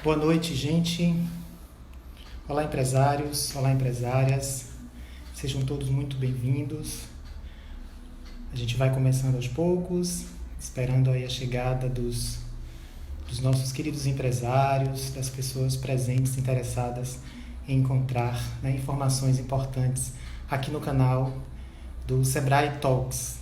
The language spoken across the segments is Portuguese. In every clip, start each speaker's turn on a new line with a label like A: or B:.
A: Boa noite, gente. Olá, empresários, olá, empresárias. Sejam todos muito bem-vindos. A gente vai começando aos poucos, esperando aí a chegada dos nossos queridos empresários, das pessoas presentes, interessadas em encontrar, né, informações importantes aqui no canal do Sebrae Talks.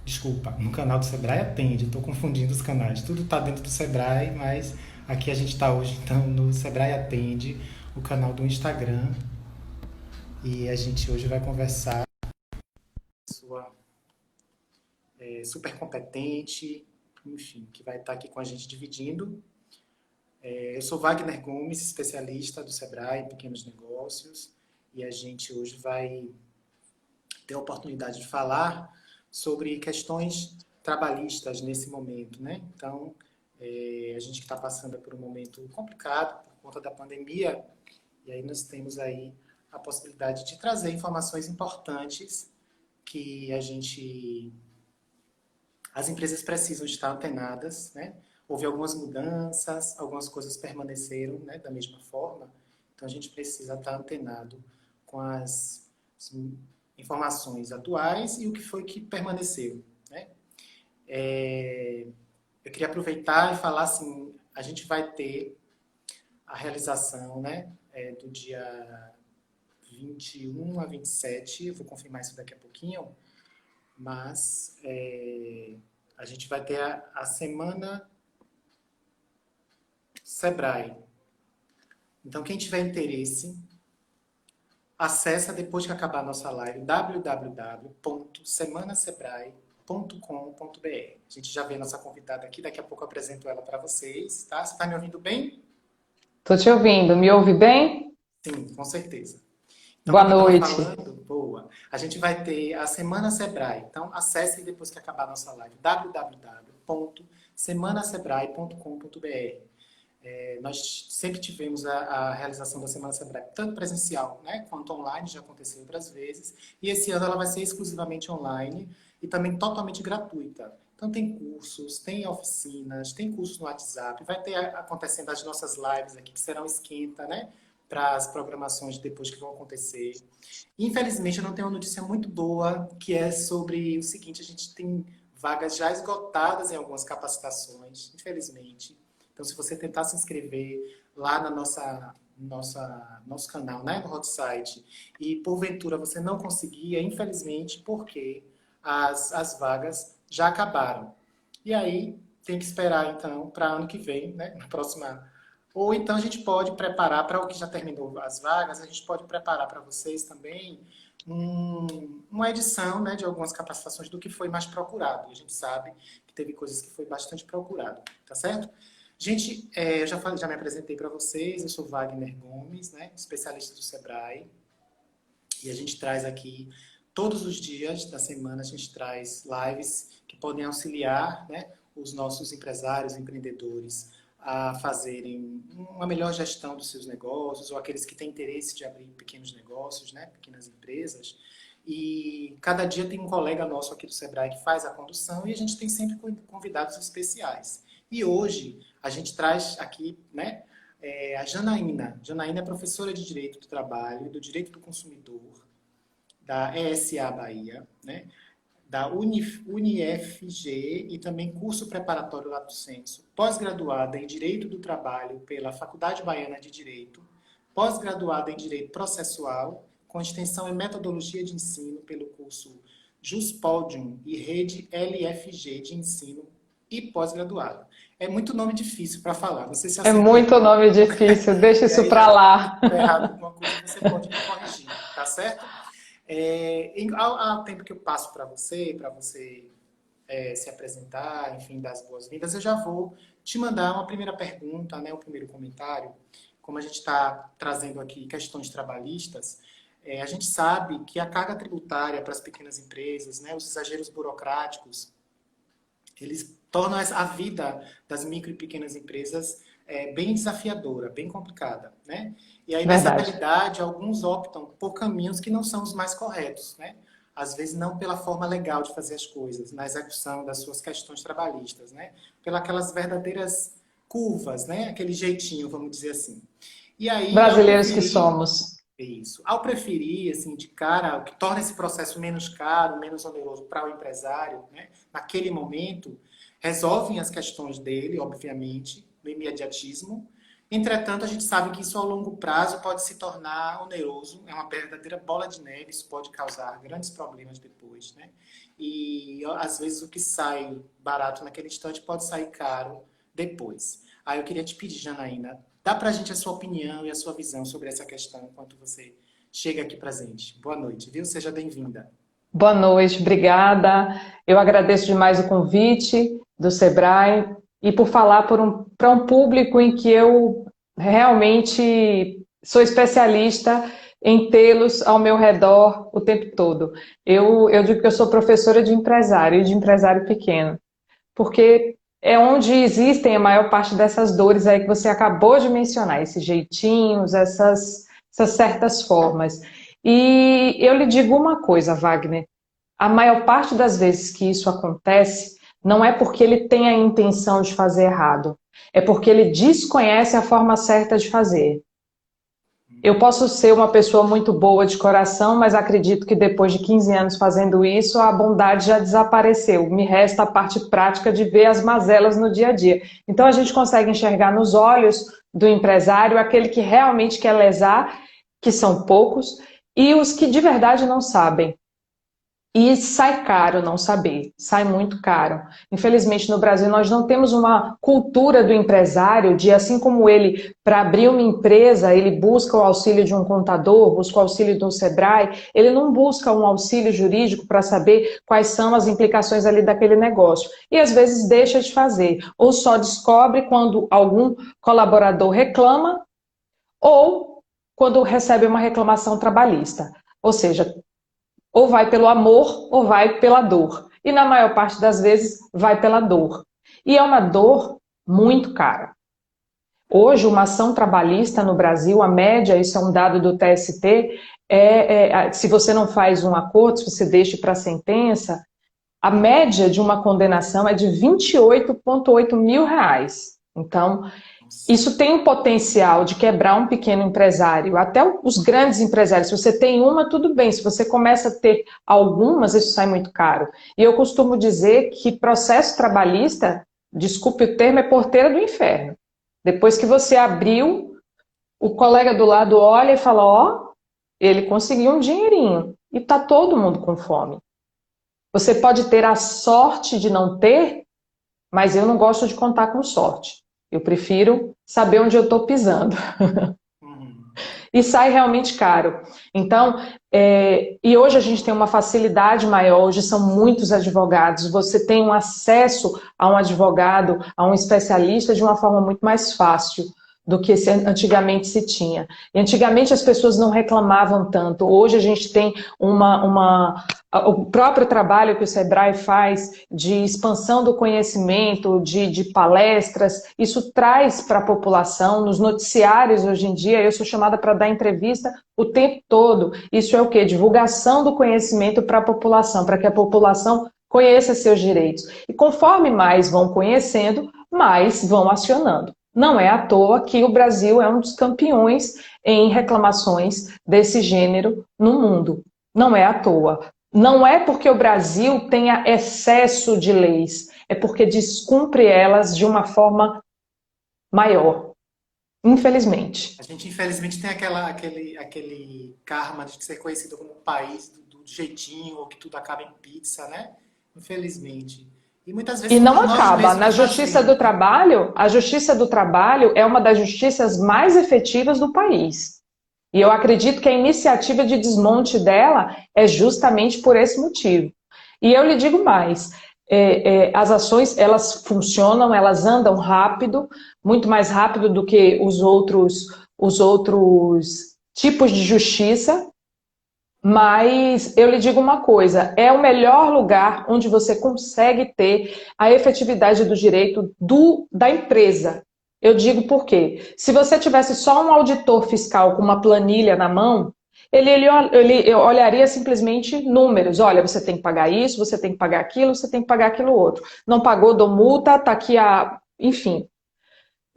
A: Desculpa, no canal do Sebrae Atende, estou confundindo os canais. Tudo está dentro do Sebrae, mas aqui a gente está hoje então no Sebrae Atende, o canal do Instagram. E a gente hoje vai conversar com a pessoa super competente, enfim, que vai estar aqui com a gente dividindo. Eu sou Wagner Gomes, especialista do Sebrae em pequenos negócios, e a gente hoje vai ter a oportunidade de falar sobre questões trabalhistas nesse momento, né? Então, a gente está passando por um momento complicado por conta da pandemia, e aí nós temos aí a possibilidade de trazer informações importantes que as empresas precisam estar antenadas, né? Houve algumas mudanças, algumas coisas permaneceram, né, da mesma forma, então a gente precisa estar antenado com as informações atuais e o que foi que permaneceu, né? Eu queria aproveitar e falar assim, a gente vai ter a realização, né, do dia 21 a 27, eu vou confirmar isso daqui a pouquinho, mas a gente vai ter a semana Sebrae. Então, quem tiver interesse, acessa depois que acabar a nossa live www.semanasebrae.com.br. A gente já vê a nossa convidada aqui, daqui a pouco eu apresento ela para vocês, tá? Você está me ouvindo bem?
B: Tô te ouvindo. Me ouve bem?
A: Sim, com certeza. Então,
B: Boa
A: como eu estava
B: noite.
A: falando, boa, a gente vai ter a Semana Sebrae. Então, acesse depois que acabar a nossa live www.semanasebrae.com.br. Nós sempre tivemos a realização da Semana Sebrae, tanto presencial, né, quanto online, já aconteceu outras vezes. E esse ano ela vai ser exclusivamente online e também totalmente gratuita. Então tem cursos, tem oficinas, tem cursos no WhatsApp, vai ter acontecendo as nossas lives aqui, que serão esquenta, né, para as programações depois que vão acontecer. Infelizmente, eu não tenho uma notícia muito boa, que é sobre o seguinte: a gente tem vagas já esgotadas em algumas capacitações, infelizmente. Então, se você tentar se inscrever lá na nosso canal, né, no hot site, e porventura você não conseguir, infelizmente, porque as vagas já acabaram. E aí, tem que esperar, então, para ano que vem, né, na próxima. Ou então a gente pode preparar, para o que já terminou as vagas, a gente pode preparar para vocês também uma edição, né, de algumas capacitações do que foi mais procurado. E a gente sabe que teve coisas que foi bastante procurado, tá certo? Gente, eu já me apresentei para vocês, eu sou Wagner Gomes, né, especialista do Sebrae, e a gente traz aqui, todos os dias da semana, a gente traz lives que podem auxiliar, né, os nossos empresários, empreendedores, a fazerem uma melhor gestão dos seus negócios, ou aqueles que têm interesse de abrir pequenos negócios, né, pequenas empresas. E cada dia tem um colega nosso aqui do Sebrae que faz a condução e a gente tem sempre convidados especiais. E hoje a gente traz aqui, né, a Janaína. Janaína é professora de Direito do Trabalho e do Direito do Consumidor da ESA Bahia, né, da UniFG e também curso preparatório Lato Sensu, pós-graduada em Direito do Trabalho pela Faculdade Baiana de Direito, pós-graduada em Direito Processual, com extensão em Metodologia de Ensino pelo curso Juspodium e Rede LFG de Ensino e pós-graduada. É muito nome difícil para falar, não sei se
B: É
A: acertei.
B: muito nome difícil. Deixa
A: E
B: isso
A: aí,
B: pra
A: já
B: lá.
A: estiver errado alguma coisa, você pode me corrigir, tá certo? Ao tempo que eu passo para você se apresentar, enfim, dar as boas-vindas, eu já vou te mandar uma primeira pergunta, né, o primeiro comentário. Como a gente está trazendo aqui questões trabalhistas, a gente sabe que a carga tributária para as pequenas empresas, né, os exageros burocráticos, eles tornam a vida das micro e pequenas empresas bem desafiadora, bem complicada, né? E aí, nessa
B: Verdade.
A: realidade, alguns optam por caminhos que não são os mais corretos, né? Às vezes não pela forma legal de fazer as coisas, na execução das suas questões trabalhistas, né? Pelas aquelas verdadeiras curvas, né? Aquele jeitinho, vamos dizer assim. E aí, ao
B: Brasileiros que
A: preferir
B: somos.
A: isso, ao preferir, assim, de cara, o que torna esse processo menos caro, menos oneroso para o empresário, né? Naquele momento, resolvem as questões dele, obviamente, no imediatismo. Entretanto, a gente sabe que isso a longo prazo pode se tornar oneroso, é uma verdadeira bola de neve, isso pode causar grandes problemas depois, né? E às vezes o que sai barato naquele instante pode sair caro depois. Aí eu queria te pedir, Janaína, dá pra gente a sua opinião e a sua visão sobre essa questão enquanto você chega aqui pra gente. Boa noite, viu? Seja bem-vinda.
B: Boa noite, obrigada. Eu agradeço demais o convite do Sebrae e por falar para um público em que eu realmente sou especialista em tê-los ao meu redor o tempo todo. Eu digo que eu sou professora de empresário e de empresário pequeno, porque é onde existem a maior parte dessas dores aí que você acabou de mencionar, esses jeitinhos, essas certas formas. E eu lhe digo uma coisa, Wagner, a maior parte das vezes que isso acontece não é porque ele tem a intenção de fazer errado, é porque ele desconhece a forma certa de fazer. Eu posso ser uma pessoa muito boa de coração, mas acredito que depois de 15 anos fazendo isso, a bondade já desapareceu. Me resta a parte prática de ver as mazelas no dia a dia. Então a gente consegue enxergar nos olhos do empresário aquele que realmente quer lesar, que são poucos, e os que de verdade não sabem. E sai caro não saber, sai muito caro. Infelizmente, no Brasil, nós não temos uma cultura do empresário de, assim como ele, para abrir uma empresa, ele busca o auxílio de um contador, busca o auxílio de um Sebrae, ele não busca um auxílio jurídico para saber quais são as implicações ali daquele negócio. E às vezes deixa de fazer, ou só descobre quando algum colaborador reclama, ou quando recebe uma reclamação trabalhista. Ou seja, ou vai pelo amor ou vai pela dor. E na maior parte das vezes vai pela dor. E é uma dor muito cara. Hoje, uma ação trabalhista no Brasil, a média, isso é um dado do TST, se você não faz um acordo, se você deixa para a sentença, a média de uma condenação é de 28,8 mil reais. Então, isso tem o potencial de quebrar um pequeno empresário, até os grandes empresários. Se você tem uma, tudo bem. Se você começa a ter algumas, isso sai muito caro. E eu costumo dizer que processo trabalhista, desculpe o termo, é porteira do inferno. Depois que você abriu, o colega do lado olha e fala, ó, ele conseguiu um dinheirinho. E tá todo mundo com fome. Você pode ter a sorte de não ter, mas eu não gosto de contar com sorte. Eu prefiro saber onde eu estou pisando. E sai realmente caro. Então, e hoje a gente tem uma facilidade maior, hoje são muitos advogados, você tem um acesso a um advogado, a um especialista de uma forma muito mais fácil do que antigamente se tinha. E antigamente as pessoas não reclamavam tanto. Hoje a gente tem o próprio trabalho que o Sebrae faz de expansão do conhecimento, de palestras, isso traz para a população, nos noticiários hoje em dia, eu sou chamada para dar entrevista o tempo todo. Isso é o quê? Divulgação do conhecimento para a população, para que a população conheça seus direitos. E conforme mais vão conhecendo, mais vão acionando. Não é à toa que o Brasil é um dos campeões em reclamações desse gênero no mundo. Não é à toa. Não é porque o Brasil tenha excesso de leis, é porque descumpre elas de uma forma maior. Infelizmente.
A: A gente, infelizmente, tem aquele karma de ser conhecido como o país do jeitinho, ou que tudo acaba em pizza, né? Infelizmente. E muitas vezes
B: E não
A: nós
B: acaba. Na
A: mesmos
B: Justiça do
A: fazemos.
B: Trabalho, a Justiça do Trabalho é uma das justiças mais efetivas do país. E eu acredito que a iniciativa de desmonte dela é justamente por esse motivo. E eu lhe digo mais, as ações, elas funcionam, elas andam rápido, muito mais rápido do que os outros tipos de justiça, mas eu lhe digo uma coisa, é o melhor lugar onde você consegue ter a efetividade do direito da empresa. Eu digo por quê? Se você tivesse só um auditor fiscal com uma planilha na mão, ele olharia simplesmente números. Olha, você tem que pagar isso, você tem que pagar aquilo, você tem que pagar aquilo outro. Não pagou, dou multa, tá aqui a... Enfim.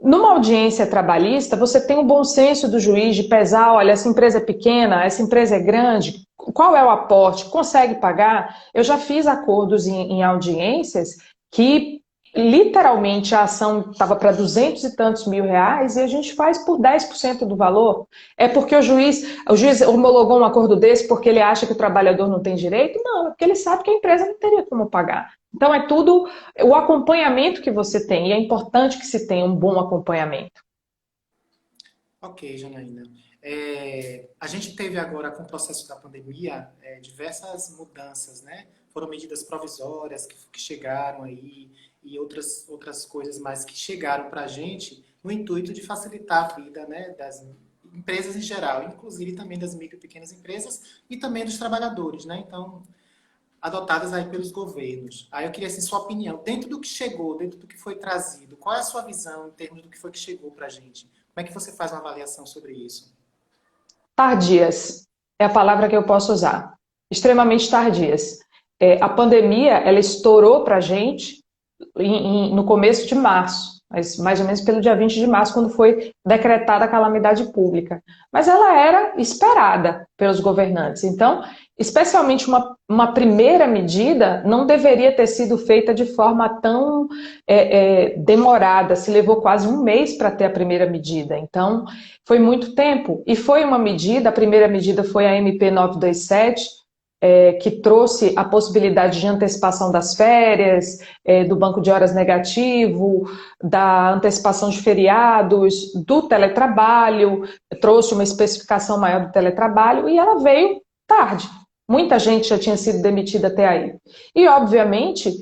B: numa audiência trabalhista, você tem o bom senso do juiz de pesar, olha, essa empresa é pequena, essa empresa é grande, qual é o aporte, consegue pagar? Eu já fiz acordos em audiências que literalmente a ação estava para 200 e tantos mil reais e a gente faz por 10% do valor. É porque o juiz homologou um acordo desse porque ele acha que o trabalhador não tem direito? Não, é porque ele sabe que a empresa não teria como pagar. Então é tudo o acompanhamento que você tem, e é importante que se tenha um bom acompanhamento.
A: Ok, Janaína. A gente teve agora, com o processo da pandemia, diversas mudanças, né? Foram medidas provisórias que chegaram aí e outras coisas mais que chegaram para a gente no intuito de facilitar a vida, né, das empresas em geral, inclusive também das micro e pequenas empresas e também dos trabalhadores, né? Então, adotadas aí pelos governos. Aí eu queria assim, sua opinião, dentro do que chegou, dentro do que foi trazido, qual é a sua visão em termos do que foi que chegou para a gente? Como é que você faz uma avaliação sobre isso?
B: Tardias é a palavra que eu posso usar. Extremamente tardias. A pandemia, ela estourou para a gente no começo de março, mas mais ou menos pelo dia 20 de março, quando foi decretada a calamidade pública. Mas ela era esperada pelos governantes. Então, especialmente uma primeira medida não deveria ter sido feita de forma tão demorada. Se levou quase um mês para ter a primeira medida. Então, foi muito tempo. E foi uma medida, a primeira medida foi a MP 927, que trouxe a possibilidade de antecipação das férias, do banco de horas negativo, da antecipação de feriados, do teletrabalho, trouxe uma especificação maior do teletrabalho e ela veio tarde. Muita gente já tinha sido demitida até aí. E, obviamente,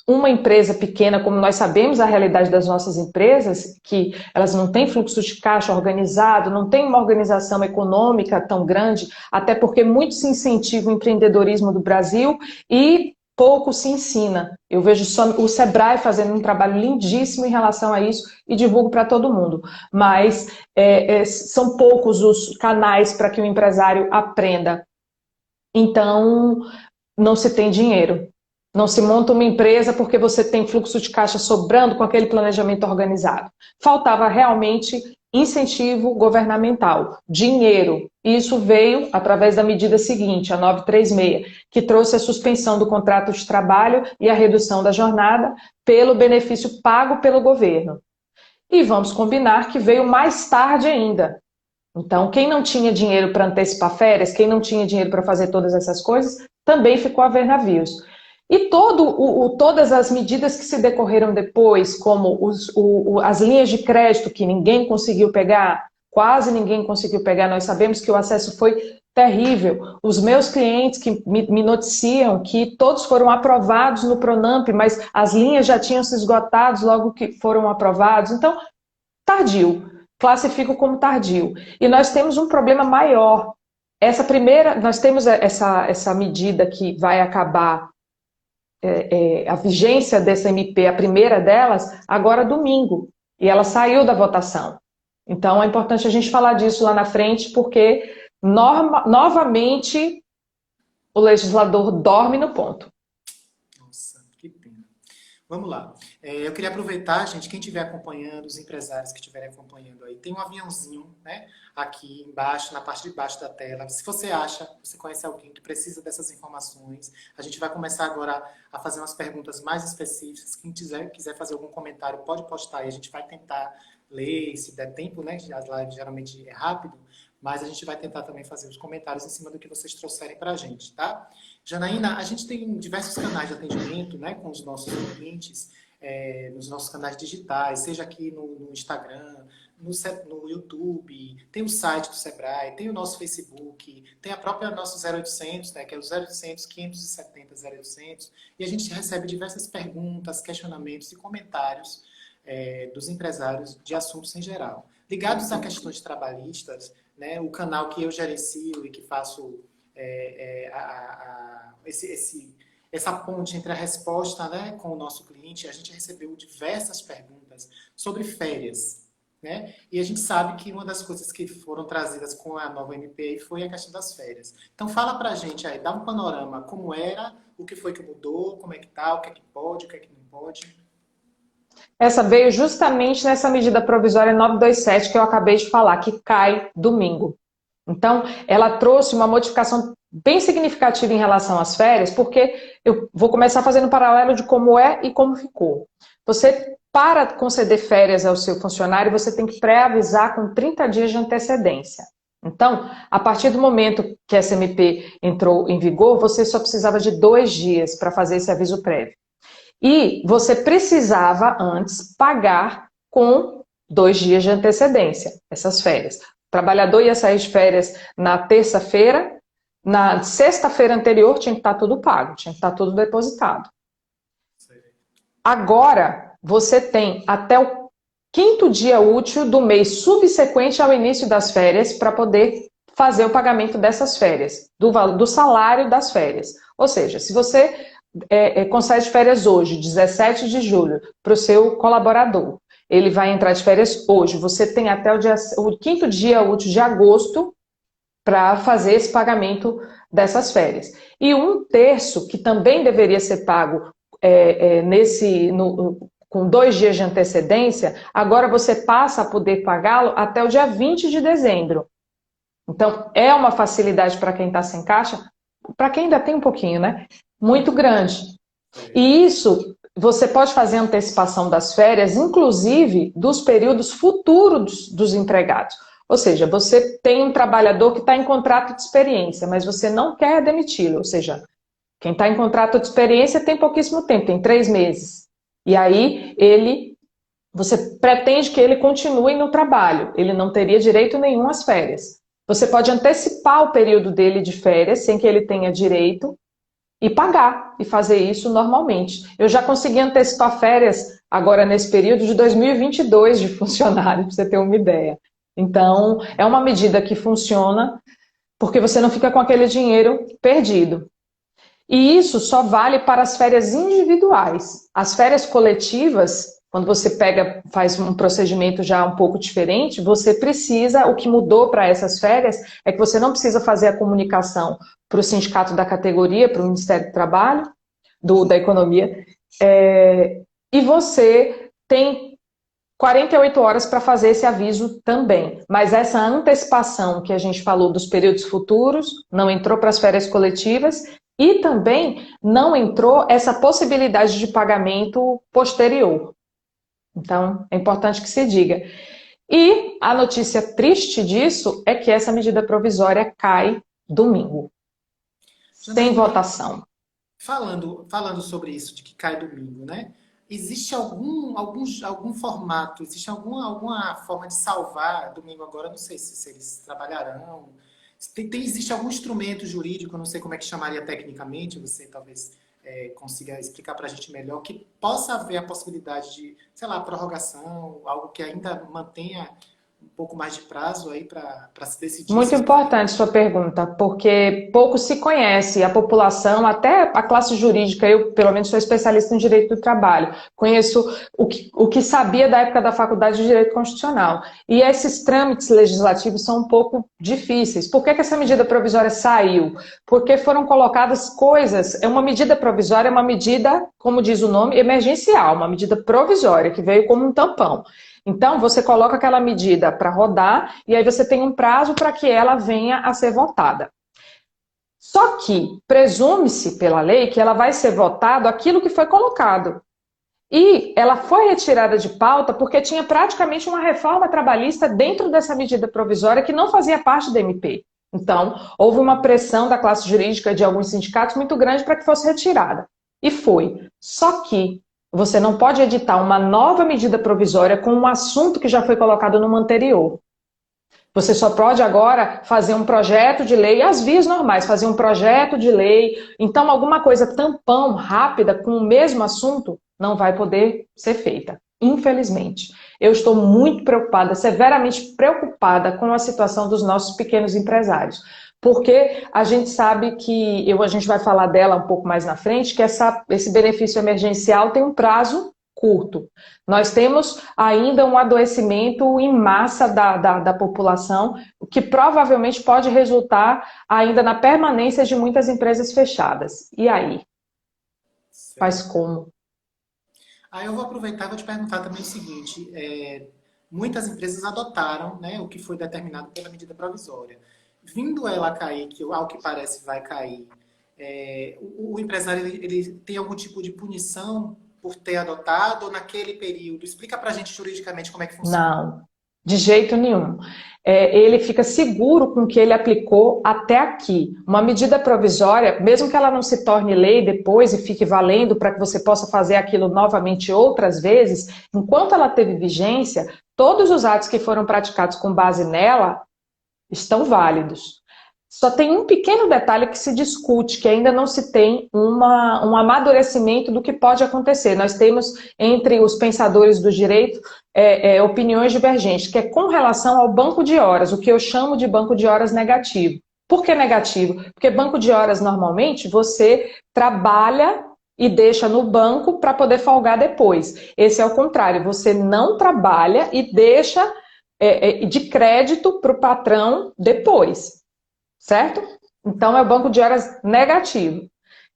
B: uma empresa pequena, como nós sabemos a realidade das nossas empresas, que elas não têm fluxo de caixa organizado, não têm uma organização econômica tão grande, até porque muito se incentiva o empreendedorismo do Brasil e pouco se ensina. Eu vejo só o Sebrae fazendo um trabalho lindíssimo em relação a isso e divulgo para todo mundo. Mas são poucos os canais para que o empresário aprenda. Então, não se tem dinheiro. Não se monta uma empresa porque você tem fluxo de caixa sobrando com aquele planejamento organizado. Faltava realmente incentivo governamental, dinheiro. E isso veio através da medida seguinte, a 936, que trouxe a suspensão do contrato de trabalho e a redução da jornada pelo benefício pago pelo governo. E vamos combinar que veio mais tarde ainda. Então, quem não tinha dinheiro para antecipar férias, quem não tinha dinheiro para fazer todas essas coisas, também ficou a ver navios. E todas as medidas que se decorreram depois, como as linhas de crédito que ninguém conseguiu pegar, quase ninguém conseguiu pegar, nós sabemos que o acesso foi terrível. Os meus clientes que me noticiam que todos foram aprovados no Pronamp, mas as linhas já tinham se esgotado logo que foram aprovados. Então, tardio. Classifico como tardio. E nós temos um problema maior. Nós temos essa medida que vai acabar a vigência dessa MP, a primeira delas, agora domingo. E ela saiu da votação. Então é importante a gente falar disso lá na frente, porque novamente o legislador dorme no ponto.
A: Nossa, que pena. Vamos lá. Eu queria aproveitar, gente, quem estiver acompanhando, os empresários que estiverem acompanhando aí, tem um aviãozinho, né, aqui embaixo, na parte de baixo da tela. Se você acha, você conhece alguém que precisa dessas informações, a gente vai começar agora a fazer umas perguntas mais específicas. Quem quiser fazer algum comentário, pode postar aí, a gente vai tentar ler, se der tempo, né, as lives geralmente é rápido, mas a gente vai tentar também fazer os comentários em cima do que vocês trouxerem para a gente, tá? Janaína, a gente tem diversos canais de atendimento, né, com os nossos clientes, nos nossos canais digitais, seja aqui no Instagram, no YouTube, tem o site do Sebrae, tem o nosso Facebook, tem a própria nosso 0800, né, que é o 0800 570 0800, e a gente recebe diversas perguntas, questionamentos e comentários dos empresários de assuntos em geral. Ligados a questões trabalhistas, né, o canal que eu gerencio e que faço essa ponte entre a resposta, né, com o nosso cliente, a gente recebeu diversas perguntas sobre férias. Né? E a gente sabe que uma das coisas que foram trazidas com a nova MP foi a questão das férias. Então fala pra gente aí, dá um panorama, como era, o que foi que mudou, como é que tá, o que é que pode, o que é que não pode.
B: Essa veio justamente nessa medida provisória 927 que eu acabei de falar, que cai domingo. Então, ela trouxe uma modificação bem significativa em relação às férias, porque eu vou começar fazendo um paralelo de como é e como ficou. Você, para conceder férias ao seu funcionário, você tem que pré-avisar com 30 dias de antecedência. Então, a partir do momento que a SMP entrou em vigor, você só precisava de 2 dias para fazer esse aviso prévio. E você precisava antes pagar com 2 dias de antecedência essas férias. O trabalhador ia sair de férias na terça-feira, na sexta-feira anterior tinha que estar tudo pago, tinha que estar tudo depositado. Agora, você tem até o 5º dia útil do mês subsequente ao início das férias para poder fazer o pagamento dessas férias, do salário das férias. Ou seja, se você concede férias hoje, 17 de julho, para o seu colaborador, ele vai entrar de férias hoje, você tem até o 5º dia útil de agosto para fazer esse pagamento dessas férias. E 1/3, que também deveria ser pago com 2 dias de antecedência, agora você passa a poder pagá-lo até o dia 20 de dezembro. Então, é uma facilidade para quem está sem caixa, para quem ainda tem um pouquinho, né? Muito grande. E isso, você pode fazer antecipação das férias, inclusive dos períodos futuros dos empregados. Ou seja, você tem um trabalhador que está em contrato de experiência, mas você não quer demiti-lo. Ou seja, quem está em contrato de experiência tem pouquíssimo tempo, tem 3 meses. E aí, você pretende que ele continue no trabalho, ele não teria direito nenhum às férias. Você pode antecipar o período dele de férias, sem que ele tenha direito, e pagar, e fazer isso normalmente. Eu já consegui antecipar férias, agora nesse período de 2022 de funcionário, para você ter uma ideia. Então, é uma medida que funciona, porque você não fica com aquele dinheiro perdido. E isso só vale para as férias individuais. As férias coletivas, quando você faz um procedimento já um pouco diferente, o que mudou para essas férias é que você não precisa fazer a comunicação para o sindicato da categoria, para o Ministério do Trabalho, da Economia, e você tem 48 horas para fazer esse aviso também. Mas essa antecipação que a gente falou dos períodos futuros não entrou para as férias coletivas e também não entrou essa possibilidade de pagamento posterior. Então, é importante que se diga. E a notícia triste disso é que essa medida provisória cai domingo, sem votação.
A: Falando sobre isso, de que cai domingo, né? Existe algum formato, existe alguma forma de salvar domingo agora? Não sei se eles trabalharão. Existe algum instrumento jurídico, não sei como é que chamaria tecnicamente, você talvez consiga explicar para a gente melhor, que possa haver a possibilidade de, sei lá, prorrogação, algo que ainda mantenha um pouco mais de prazo aí para se decidir.
B: Muito importante sua pergunta, porque pouco se conhece, a população, até a classe jurídica, eu pelo menos sou especialista em direito do trabalho, conheço o que sabia da época da faculdade de direito constitucional. E esses trâmites legislativos são um pouco difíceis. Por que essa medida provisória saiu? Porque foram colocadas coisas, uma medida provisória é uma medida, como diz o nome, emergencial, uma medida provisória, que veio como um tampão. Então, você coloca aquela medida para rodar e aí você tem um prazo para que ela venha a ser votada. Só que presume-se pela lei que ela vai ser votada aquilo que foi colocado. E ela foi retirada de pauta porque tinha praticamente uma reforma trabalhista dentro dessa medida provisória que não fazia parte da MP. Então, houve uma pressão da classe jurídica de alguns sindicatos muito grande para que fosse retirada. E foi. Só que você não pode editar uma nova medida provisória com um assunto que já foi colocado numa anterior. Você só pode agora fazer um projeto de lei, as vias normais, fazer um projeto de lei. Então, alguma coisa tampão, rápida, com o mesmo assunto, não vai poder ser feita, infelizmente. Eu estou muito preocupada, severamente preocupada com a situação dos nossos pequenos empresários. Porque a gente sabe que, a gente vai falar dela um pouco mais na frente, que esse benefício emergencial tem um prazo curto. Nós temos ainda um adoecimento em massa da população, o que provavelmente pode resultar ainda na permanência de muitas empresas fechadas. E aí? Faz como?
A: Aí eu vou aproveitar e vou te perguntar também o seguinte: muitas empresas adotaram, né, o que foi determinado pela medida provisória. Vindo ela a cair, que ao que parece vai cair, o empresário ele tem algum tipo de punição por ter adotado ou naquele período? Explica para a gente juridicamente como é que funciona.
B: Não, de jeito nenhum. Ele fica seguro com o que ele aplicou até aqui. Uma medida provisória, mesmo que ela não se torne lei depois e fique valendo para que você possa fazer aquilo novamente outras vezes, enquanto ela teve vigência, todos os atos que foram praticados com base nela estão válidos. Só tem um pequeno detalhe que se discute, que ainda não se tem um amadurecimento do que pode acontecer. Nós temos, entre os pensadores do direito, opiniões divergentes, que é com relação ao banco de horas, o que eu chamo de banco de horas negativo. Por que negativo? Porque banco de horas, normalmente, você trabalha e deixa no banco para poder folgar depois. Esse é o contrário, você não trabalha e deixa de crédito para o patrão depois. Certo? Então, é o banco de horas negativo.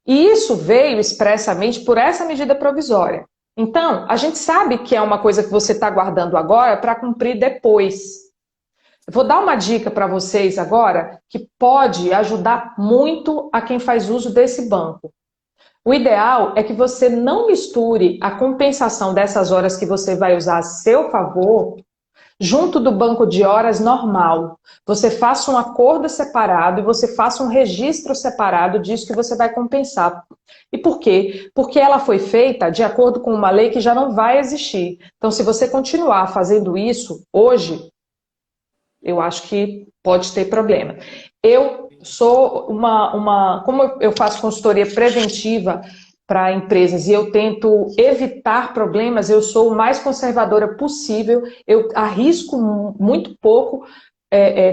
B: E isso veio expressamente por essa medida provisória. Então, a gente sabe que é uma coisa que você está guardando agora para cumprir depois. Eu vou dar uma dica para vocês agora que pode ajudar muito a quem faz uso desse banco. O ideal é que você não misture a compensação dessas horas que você vai usar a seu favor junto do banco de horas normal. Você faça um acordo separado e você faça um registro separado disso que você vai compensar. E por quê? Porque ela foi feita de acordo com uma lei que já não vai existir. Então, se você continuar fazendo isso hoje, eu acho que pode ter problema. Eu sou como eu faço consultoria preventiva para empresas e eu tento evitar problemas, eu sou o mais conservadora possível, eu arrisco muito pouco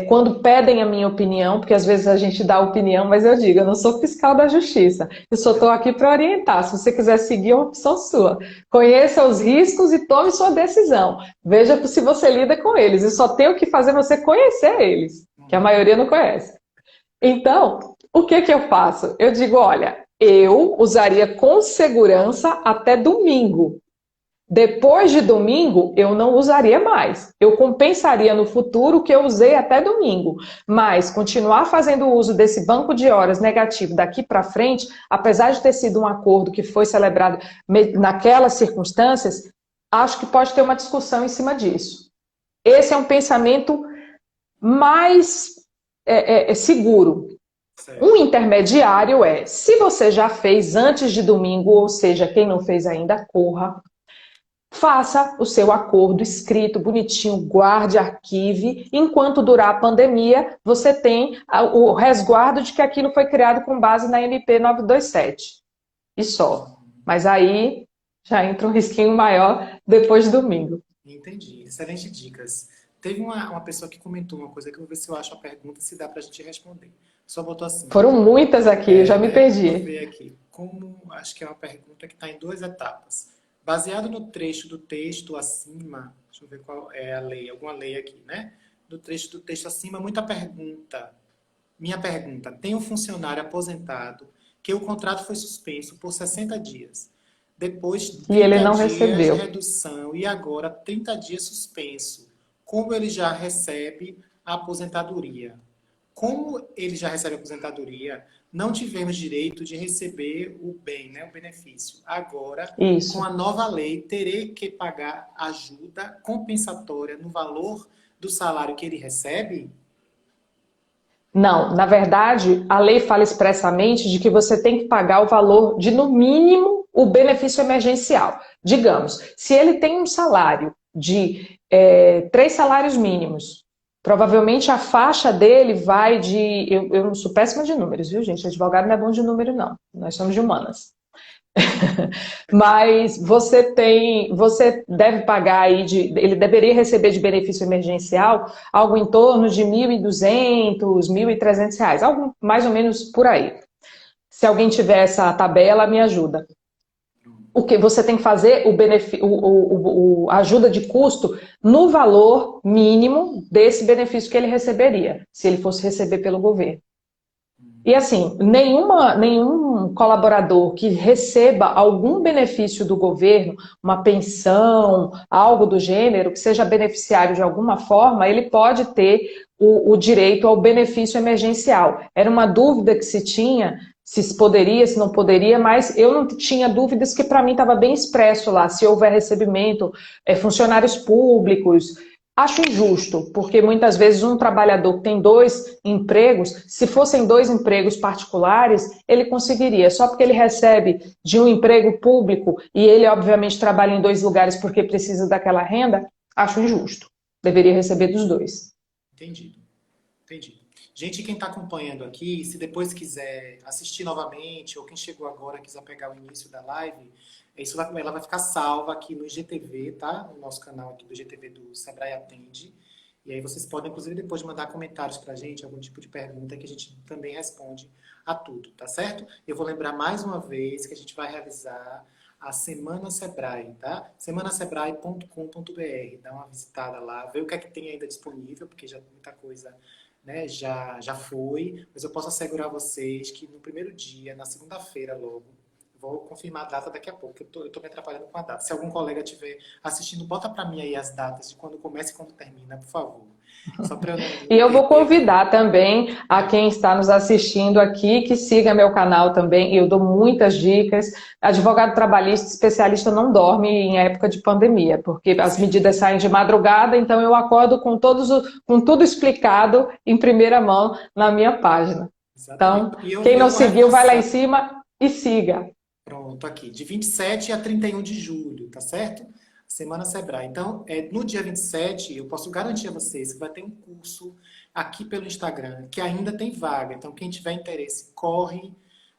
B: quando pedem a minha opinião, porque às vezes a gente dá opinião, mas eu digo, eu não sou fiscal da justiça, eu só estou aqui para orientar, se você quiser seguir é uma opção sua. Conheça os riscos e tome sua decisão, veja se você lida com eles, e só tenho que fazer você conhecer eles, que a maioria não conhece. Então, o que eu faço? Eu digo, olha, eu usaria com segurança até domingo. Depois de domingo, eu não usaria mais. Eu compensaria no futuro o que eu usei até domingo. Mas continuar fazendo uso desse banco de horas negativo daqui para frente, apesar de ter sido um acordo que foi celebrado naquelas circunstâncias, acho que pode ter uma discussão em cima disso. Esse é um pensamento mais seguro. Um intermediário se você já fez antes de domingo, ou seja, quem não fez ainda, corra. Faça o seu acordo escrito, bonitinho, guarde, arquive. Enquanto durar a pandemia, você tem o resguardo de que aquilo foi criado com base na MP 927. E só. Mas aí já entra um risquinho maior depois de domingo.
A: Entendi. Excelentes dicas. Teve uma pessoa que comentou uma coisa que eu vou ver se eu acho a pergunta, se dá para a gente responder. Só botou assim.
B: Foram muitas aqui, eu já me perdi.
A: Vou ver aqui. Acho que é uma pergunta que está em 2 etapas. Baseado no trecho do texto acima, deixa eu ver qual é a lei, alguma lei aqui, né? Do trecho do texto acima, muita pergunta. Minha pergunta, tem um funcionário aposentado que o contrato foi suspenso por 60 dias. Depois, 30
B: e ele não
A: dias
B: recebeu.
A: de redução e agora 30 dias suspenso. Como ele já recebe a aposentadoria? Como ele já recebe a aposentadoria, não tivemos direito de receber o bem, né, o benefício. Agora,
B: Isso.
A: com a nova lei, terei que pagar ajuda compensatória no valor do salário que ele recebe?
B: Não, na verdade, a lei fala expressamente de que você tem que pagar o valor de, no mínimo, o benefício emergencial. Digamos, se ele tem um salário de 3 salários mínimos, provavelmente a faixa dele vai de... Eu não sou péssima de números, viu, gente? Advogado não é bom de número, não. Nós somos de humanas. Mas você deve pagar aí, ele deveria receber de benefício emergencial algo em torno de R$ 1.200, R$ 1.300, algo mais ou menos por aí. Se alguém tiver essa tabela, me ajuda. O que você tem que fazer? A ajuda de custo no valor mínimo desse benefício que ele receberia, se ele fosse receber pelo governo. E assim, nenhum colaborador que receba algum benefício do governo, uma pensão, algo do gênero, que seja beneficiário de alguma forma, ele pode ter o direito ao benefício emergencial. Era uma dúvida que se tinha, se poderia, se não poderia, mas eu não tinha dúvidas que para mim estava bem expresso lá, se houver recebimento, funcionários públicos. Acho injusto, porque muitas vezes um trabalhador que tem 2 empregos, se fossem 2 empregos particulares, ele conseguiria. Só porque ele recebe de um emprego público e ele, obviamente, trabalha em 2 lugares porque precisa daquela renda, acho injusto. Deveria receber dos 2.
A: Entendido, entendi. Gente, quem está acompanhando aqui, se depois quiser assistir novamente, ou quem chegou agora quiser pegar o início da live, ela vai ficar salva aqui no IGTV, tá? No nosso canal aqui do IGTV do Sebrae Atende. E aí vocês podem, inclusive, depois mandar comentários pra gente, algum tipo de pergunta que a gente também responde a tudo, tá certo? Eu vou lembrar mais uma vez que a gente vai realizar a Semana Sebrae, tá? semanasebrae.com.br. Dá uma visitada lá, vê o que é que tem ainda disponível, porque já muita coisa, né, já foi. Mas eu posso assegurar a vocês que no primeiro dia, na segunda-feira logo, vou confirmar a data daqui a pouco, eu tô me atrapalhando com a data. Se algum colega estiver assistindo, bota para mim aí as datas de quando começa e quando termina, por favor. Só para eu
B: E
A: não
B: eu vou
A: perder aqui.
B: convidar também a quem está nos assistindo aqui que siga meu canal também. Eu dou muitas dicas. Advogado trabalhista especialista não dorme em época de pandemia, porque as medidas saem de madrugada, então eu acordo com tudo explicado em primeira mão na minha página.
A: Exatamente.
B: Então,
A: E
B: quem
A: eu
B: não
A: vou
B: seguiu, vai lá em
A: reforçar.
B: cima e siga.
A: Pronto, aqui. De 27 a 31 de julho, tá certo? Semana Sebrae. Então, no dia 27, eu posso garantir a vocês que vai ter um curso aqui pelo Instagram, que ainda tem vaga. Então, quem tiver interesse, corre,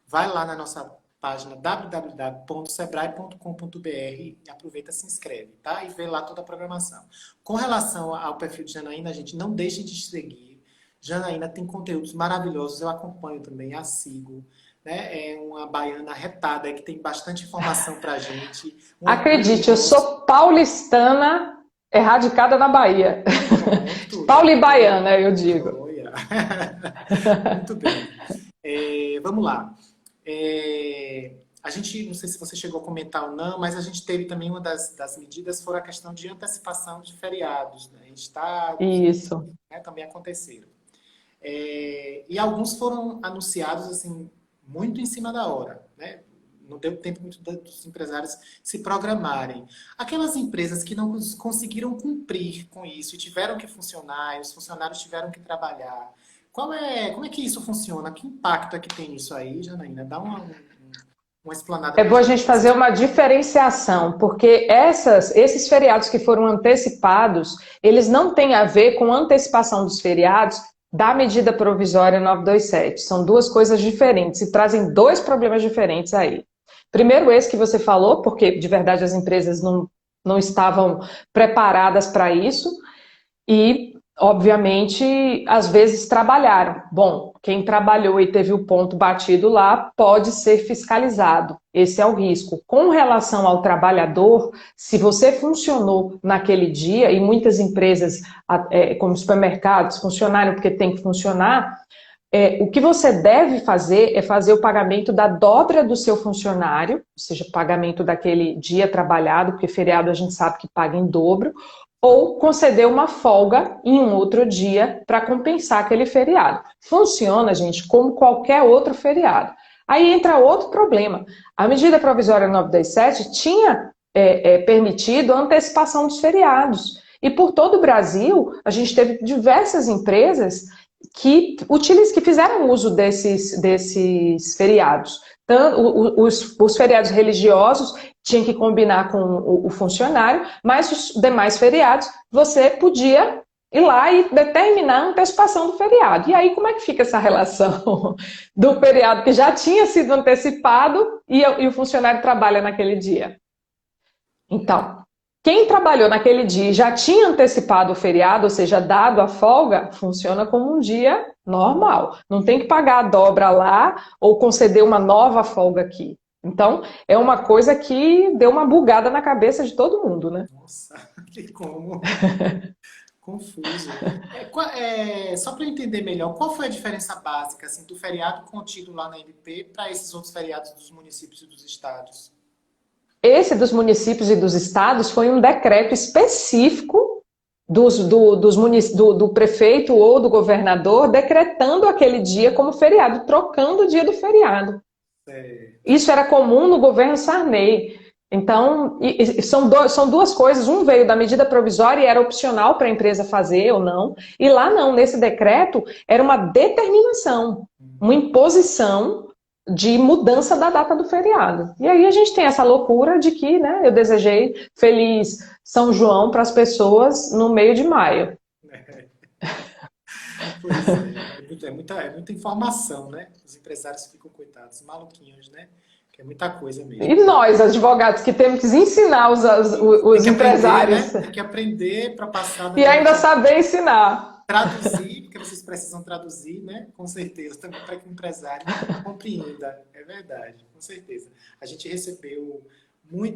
A: vai lá na nossa página www.sebrae.com.br e aproveita e se inscreve, tá? E vê lá toda a programação. Com relação ao perfil de Janaína, gente, não deixem de seguir. Janaína tem conteúdos maravilhosos, eu acompanho também, a sigo. Né? É uma baiana retada que tem bastante informação pra gente. Um orgulho
B: Acredite, eu
A: nosso.
B: sou paulistana, radicada na Bahia.
A: Pronto, já
B: Paulibaiana, eu digo.
A: joia. Muito bem. Vamos lá. A gente, não sei se você chegou a comentar ou não, mas a gente teve também uma das medidas foi a questão de antecipação de feriados, né? Em estados,
B: Isso.
A: né, também aconteceram. E alguns foram anunciados assim muito em cima da hora, né? Não deu tempo muito dos empresários se programarem. Aquelas empresas que não conseguiram cumprir com isso e tiveram que funcionar, e os funcionários tiveram que trabalhar. Como é que isso funciona? Que impacto é que tem isso aí, Janaína? Dá uma explanada
B: É
A: pra
B: bom a gente
A: gente.
B: fazer uma diferenciação, porque esses feriados que foram antecipados, eles não têm a ver com antecipação dos feriados da medida provisória 927. São 2 coisas diferentes e trazem 2 problemas diferentes aí. Primeiro, esse que você falou, porque de verdade as empresas não estavam preparadas para isso, e, obviamente, às vezes trabalharam. Bom, quem trabalhou e teve o ponto batido lá pode ser fiscalizado. Esse é o risco. Com relação ao trabalhador, se você funcionou naquele dia, e muitas empresas, como supermercados, funcionaram porque tem que funcionar, o que você deve fazer é fazer o pagamento da dobra do seu funcionário, ou seja, pagamento daquele dia trabalhado, porque feriado a gente sabe que paga em dobro, ou conceder uma folga em um outro dia para compensar aquele feriado. Funciona, gente, como qualquer outro feriado. Aí entra outro problema. A medida provisória 927 tinha permitido a antecipação dos feriados. E por todo o Brasil, a gente teve diversas empresas que fizeram uso desses feriados. Então, os feriados religiosos tinham que combinar com o funcionário, mas os demais feriados você podia ir lá e determinar a antecipação do feriado. E aí, como é que fica essa relação do feriado que já tinha sido antecipado e o funcionário trabalha naquele dia? Então, quem trabalhou naquele dia e já tinha antecipado o feriado, ou seja, dado a folga, funciona como um dia normal. Não tem que pagar a dobra lá ou conceder uma nova folga aqui. Então, é uma coisa que deu uma bugada na cabeça de todo mundo, né?
A: Nossa, que como. Confuso. Só para eu entender melhor, qual foi a diferença básica assim, do feriado contido lá na MP para esses outros feriados dos municípios e dos estados?
B: Esse dos municípios e dos estados foi um decreto específico do prefeito ou do governador decretando aquele dia como feriado, trocando o dia do feriado.
A: Certo.
B: Isso era comum no governo Sarney. Então, são duas coisas. Um veio da medida provisória e era opcional para a empresa fazer ou não. E lá não, nesse decreto, era uma determinação, uma imposição de mudança da data do feriado. E aí a gente tem essa loucura de que, né, eu desejei feliz São João para as pessoas no meio de maio.
A: Pois é muita informação, né? Os empresários ficam coitados, maluquinhos, né? Que é muita coisa
B: E
A: mesmo.
B: nós, advogados, que temos que ensinar
A: Tem
B: os
A: que aprender,
B: empresários
A: né? Tem que aprender para passar
B: e ainda
A: daqui.
B: saber ensinar.
A: Traduzir, porque vocês precisam traduzir, né? Com certeza, também para que o empresário compreenda. É verdade, com certeza. A gente recebeu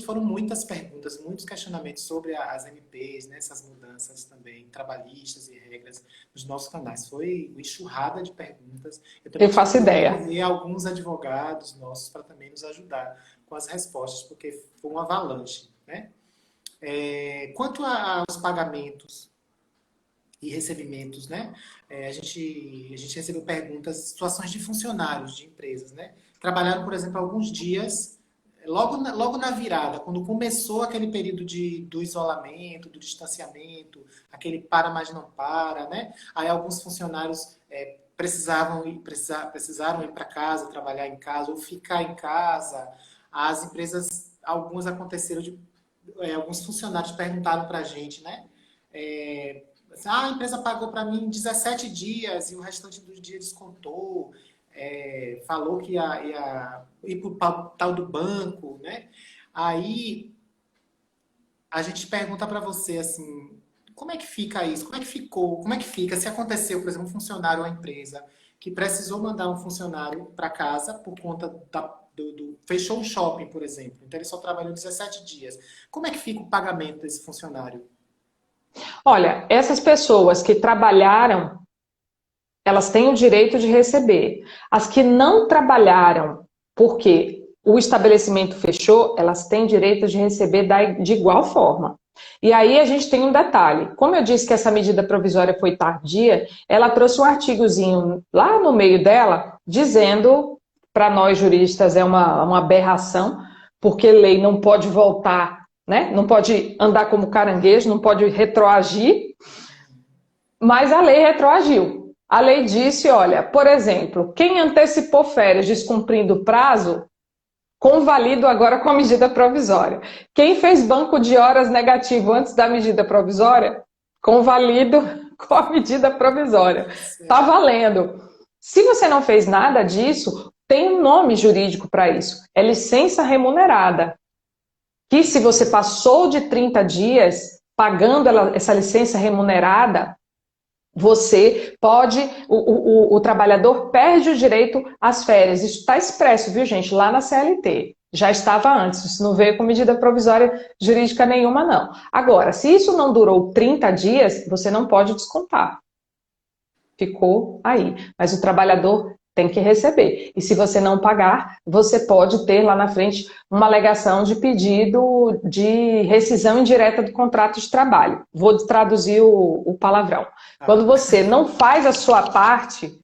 A: foram muitas perguntas, muitos questionamentos sobre as MPs, né? Essas mudanças também, trabalhistas e regras nos nossos canais. Foi uma enxurrada de perguntas. Eu também
B: Eu
A: tive
B: faço
A: que
B: ideia.
A: recorrer a alguns advogados nossos para também nos ajudar com as respostas, porque foi uma avalanche, né? Quanto aos pagamentos e recebimentos, né? A gente recebeu perguntas, situações de funcionários de empresas, né? Trabalharam, por exemplo, alguns dias, logo na virada, quando começou aquele período do isolamento, do distanciamento, aquele para, mas não para, né? Aí alguns funcionários precisaram ir para casa, trabalhar em casa, ou ficar em casa. As empresas, algumas aconteceram alguns funcionários perguntaram para a gente, né? A empresa pagou para mim 17 dias e o restante dos dias descontou. Falou que ia ir para o tal do banco, né? Aí a gente pergunta para você assim, como é que fica isso? Como é que ficou? Como é que fica se aconteceu, por exemplo, um funcionário ou uma empresa que precisou mandar um funcionário para casa por conta fechou um shopping, por exemplo. Então ele só trabalhou 17 dias. Como é que fica o pagamento desse funcionário?
B: Olha, essas pessoas que trabalharam, elas têm o direito de receber. As que não trabalharam porque o estabelecimento fechou, elas têm direito de receber de igual forma. E aí a gente tem um detalhe. Como eu disse que essa medida provisória foi tardia, ela trouxe um artigozinho lá no meio dela, dizendo, para nós juristas é uma aberração, porque lei não pode voltar, né? Não pode andar como caranguejo, não pode retroagir, mas a lei retroagiu. A lei disse, olha, por exemplo, quem antecipou férias descumprindo o prazo, convalido agora com a medida provisória. Quem fez banco de horas negativo antes da medida provisória, convalido com a medida provisória. Está valendo. Se você não fez nada disso, tem um nome jurídico para isso. É licença remunerada. Que se você passou de 30 dias pagando essa licença remunerada, você pode, o trabalhador perde o direito às férias. Isso está expresso, viu, gente? Lá na CLT. Já estava antes, isso não veio com medida provisória jurídica nenhuma, não. Agora, se isso não durou 30 dias, você não pode descontar. Ficou aí. Mas o trabalhador tem que receber. E se você não pagar, você pode ter lá na frente uma alegação de pedido de rescisão indireta do contrato de trabalho. Vou traduzir o palavrão. Quando você não faz a sua parte,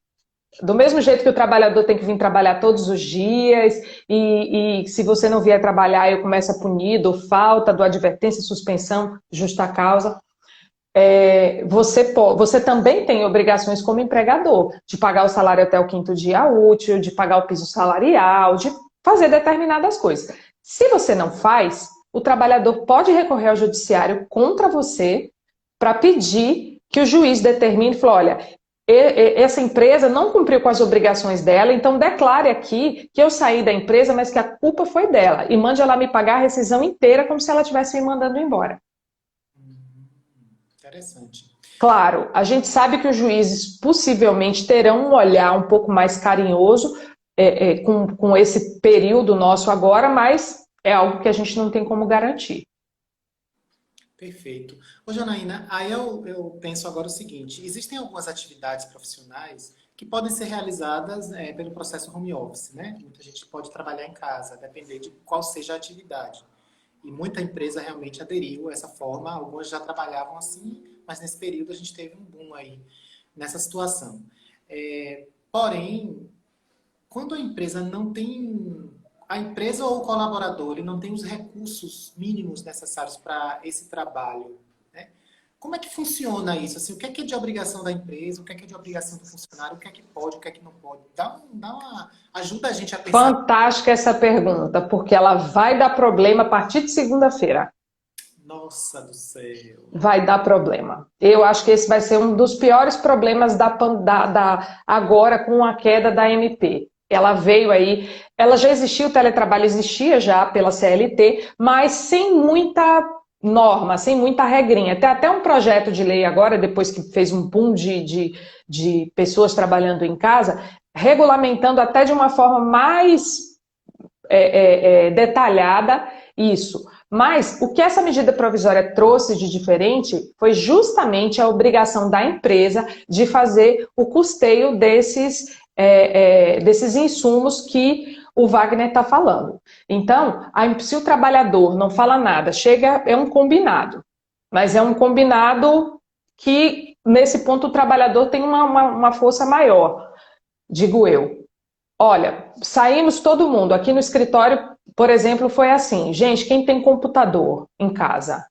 B: do mesmo jeito que o trabalhador tem que vir trabalhar todos os dias, e se você não vier trabalhar, eu começo a punir, dou falta, dou advertência, suspensão, justa causa. Você também tem obrigações como empregador, de pagar o salário até o 5º dia útil, de pagar o piso salarial, de fazer determinadas coisas. Se você não faz, o trabalhador pode recorrer ao judiciário contra você para pedir que o juiz determine e fale, olha, essa empresa não cumpriu com as obrigações dela, então declare aqui que eu saí da empresa, mas que a culpa foi dela, e mande ela me pagar a rescisão inteira como se ela estivesse me mandando embora.
A: Interessante.
B: Claro, a gente sabe que os juízes possivelmente terão um olhar um pouco mais carinhoso com esse período nosso agora, mas é algo que a gente não tem como garantir.
A: Perfeito. Ô, Janaína, aí eu penso agora o seguinte: existem algumas atividades profissionais que podem ser realizadas pelo processo home office, né? Muita gente pode trabalhar em casa, depender de qual seja a atividade. E muita empresa realmente aderiu a essa forma, algumas já trabalhavam assim, mas nesse período a gente teve um boom aí nessa situação. Porém, quando a empresa não tem, a empresa ou o colaborador, ele não tem os recursos mínimos necessários para esse trabalho, né? Como é que funciona isso? Assim, o que é de obrigação da empresa, o que é de obrigação do funcionário, o que é que pode, o que é que não pode? Ajuda a gente a pensar.
B: Fantástica essa pergunta, porque ela vai dar problema a partir de segunda-feira.
A: Nossa do céu.
B: Vai dar problema. Eu acho que esse vai ser um dos piores problemas agora com a queda da MP. Ela veio aí, ela já existia, o teletrabalho existia já pela CLT, mas sem muita norma, sem muita regrinha. Tem até um projeto de lei agora, depois que fez um boom de pessoas trabalhando em casa, regulamentando até de uma forma mais detalhada isso. Mas o que essa medida provisória trouxe de diferente foi justamente a obrigação da empresa de fazer o custeio desses insumos que o Wagner está falando. Então, se o trabalhador não fala nada, chega, é um combinado. Mas é um combinado que, nesse ponto, o trabalhador tem uma força maior, digo eu. Olha, saímos todo mundo. Aqui no escritório, por exemplo, foi assim. Gente, quem tem computador em casa?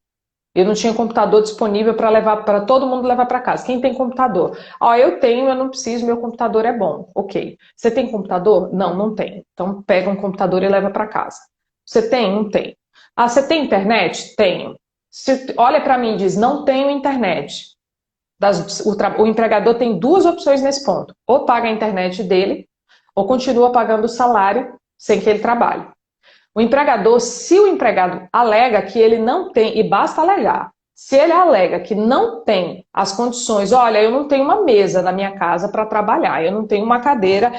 B: Eu não tinha computador disponível para levar, para todo mundo levar para casa. Quem tem computador? Ó, eu tenho, eu não preciso, meu computador é bom. Ok. Você tem computador? Não, não tem. Então pega um computador e leva para casa. Você tem? Não tem. Ah, você tem internet? Tenho. Olha para mim e diz, não tenho internet. O empregador tem duas opções nesse ponto. Ou paga a internet dele, ou continua pagando o salário sem que ele trabalhe. O empregador, se o empregado alega que ele não tem, e basta alegar, se ele alega que não tem as condições, olha, eu não tenho uma mesa na minha casa para trabalhar, eu não tenho uma cadeira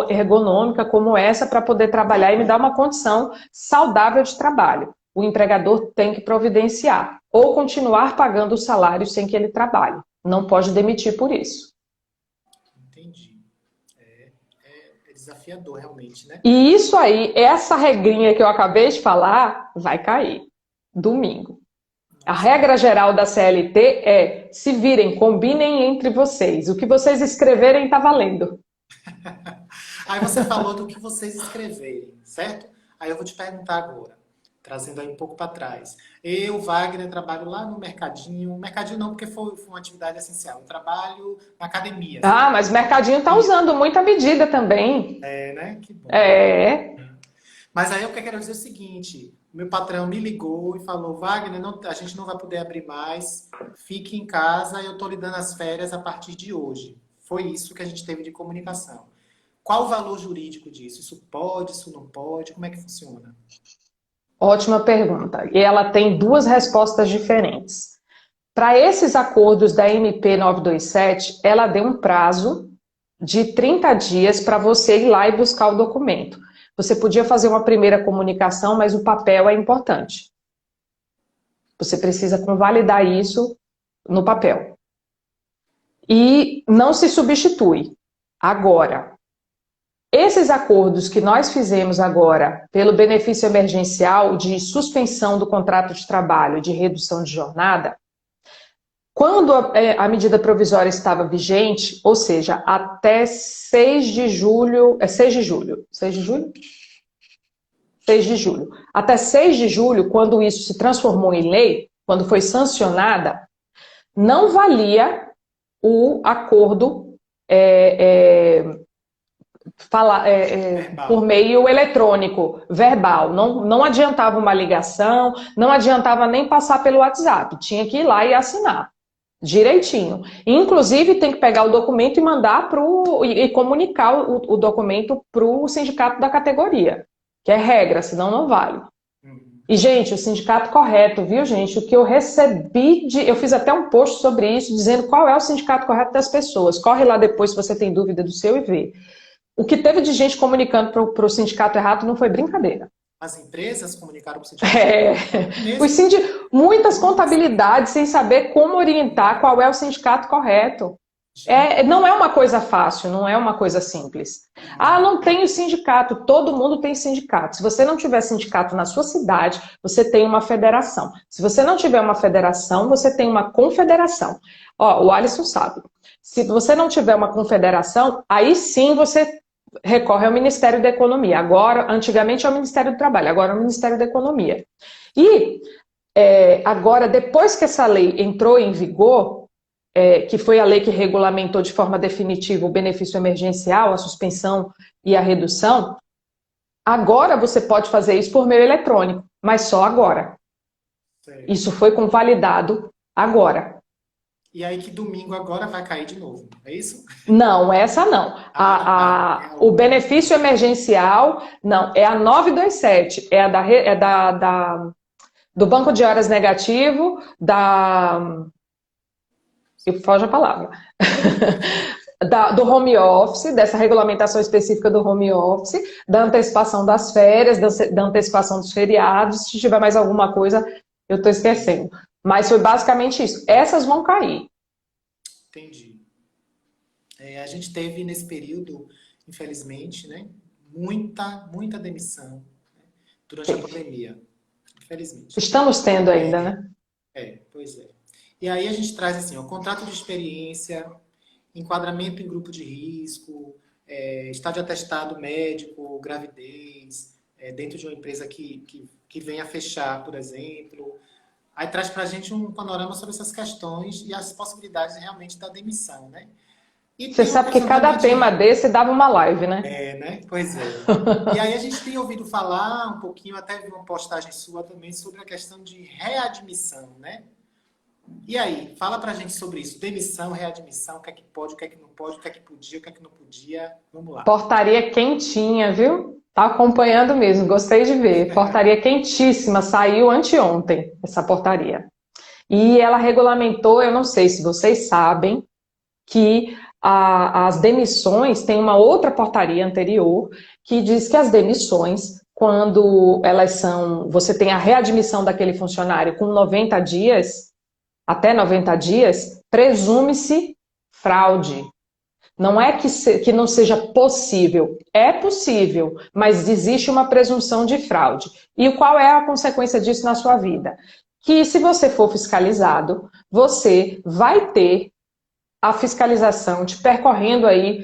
B: ergonômica como essa para poder trabalhar e me dar uma condição saudável de trabalho. O empregador tem que providenciar, ou continuar pagando o salário sem que ele trabalhe. Não pode demitir por isso.
A: Entendi. É desafiador, realmente, né?
B: E isso aí, essa regrinha que eu acabei de falar, vai cair. Domingo. A regra geral da CLT é: se virem, combinem entre vocês. O que vocês escreverem está valendo.
A: Aí você falou do que vocês escreverem, certo? Aí eu vou te perguntar agora, trazendo aí um pouco para trás. Eu, Wagner, trabalho lá no mercadinho. Mercadinho não, porque foi uma atividade essencial. Eu trabalho na academia.
B: Ah, mas o mercadinho está usando muita medida também.
A: Né? Que bom.
B: É.
A: Mas aí eu quero dizer o seguinte: meu patrão me ligou e falou, Wagner, a gente não vai poder abrir mais, fique em casa, eu estou lhe dando as férias a partir de hoje. Foi isso que a gente teve de comunicação. Qual o valor jurídico disso? Isso pode, isso não pode? Como é que funciona?
B: Ótima pergunta. E ela tem duas respostas diferentes. Para esses acordos da MP 927, ela deu um prazo de 30 dias para você ir lá e buscar o documento. Você podia fazer uma primeira comunicação, mas o papel é importante. Você precisa convalidar isso no papel. E não se substitui. Agora, esses acordos que nós fizemos agora, pelo benefício emergencial de suspensão do contrato de trabalho, de redução de jornada, quando a medida provisória estava vigente, ou seja, até 6 de julho, 6 de julho, 6 de julho? 6 de julho. Até 6 de julho, quando isso se transformou em lei, quando foi sancionada, não valia o acordo por meio eletrônico, verbal. Não adiantava uma ligação, não adiantava nem passar pelo WhatsApp. Tinha que ir lá e assinar. Direitinho. Inclusive, tem que pegar o documento e mandar e comunicar o documento para o sindicato da categoria, que é regra, senão não vale. E, gente, o sindicato correto, viu, gente? O que eu recebi eu fiz até um post sobre isso, dizendo qual é o sindicato correto das pessoas. Corre lá depois, se você tem dúvida do seu, e vê. O que teve de gente comunicando para o sindicato errado não foi brincadeira.
A: As empresas comunicaram para o sindicato
B: É,
A: mesmo?
B: muitas contabilidades sem saber como orientar qual é o sindicato correto. Não é uma coisa fácil, não é uma coisa simples. Ah, não tenho sindicato. Todo mundo tem sindicato. Se você não tiver sindicato na sua cidade, você tem uma federação. Se você não tiver uma federação, você tem uma confederação. Ó, o Alisson sabe. Se você não tiver uma confederação, aí sim você recorre ao Ministério da Economia. Agora, antigamente é o Ministério do Trabalho, agora é o Ministério da Economia. E agora, depois que essa lei entrou em vigor, que foi a lei que regulamentou de forma definitiva o benefício emergencial, a suspensão e a redução, agora você pode fazer isso por meio eletrônico, mas só agora.
A: Certo.
B: Isso foi convalidado agora.
A: E aí que domingo agora vai cair de novo, é isso?
B: Não, essa não. O benefício emergencial, não, é a 927, do banco de horas negativo, foge a palavra, do home office, dessa regulamentação específica do home office, da antecipação das férias, da antecipação dos feriados, se tiver mais alguma coisa, eu estou esquecendo. Mas foi basicamente isso. Essas vão cair.
A: Entendi. A gente teve nesse período, infelizmente, né, muita demissão, né, durante a pandemia. Infelizmente.
B: Estamos tendo ainda, né?
A: Pois é. E aí a gente traz assim, o contrato de experiência, enquadramento em grupo de risco, estágio atestado médico, gravidez, dentro de uma empresa que venha a fechar, por exemplo. Aí traz para a gente um panorama sobre essas questões e as possibilidades realmente da demissão, né? E
B: você sabe que cada tema desse dava uma live, né?
A: Né? Pois é. E aí a gente tem ouvido falar um pouquinho, até vi uma postagem sua também, sobre a questão de readmissão, né? E aí, fala pra gente sobre isso. Demissão, readmissão, o que é que pode, o que é que não pode, o que é que podia, o que é que não podia. Vamos lá.
B: Portaria quentinha, viu? Tá acompanhando mesmo, gostei de ver. Portaria quentíssima, saiu anteontem, essa portaria. E ela regulamentou, eu não sei se vocês sabem, que as demissões, tem uma outra portaria anterior, que diz que as demissões, quando elas são, você tem a readmissão daquele funcionário com 90 dias, até 90 dias, presume-se fraude. Não é que não seja possível, é possível, mas existe uma presunção de fraude. E qual é a consequência disso na sua vida? Que se você for fiscalizado, você vai ter a fiscalização te percorrendo aí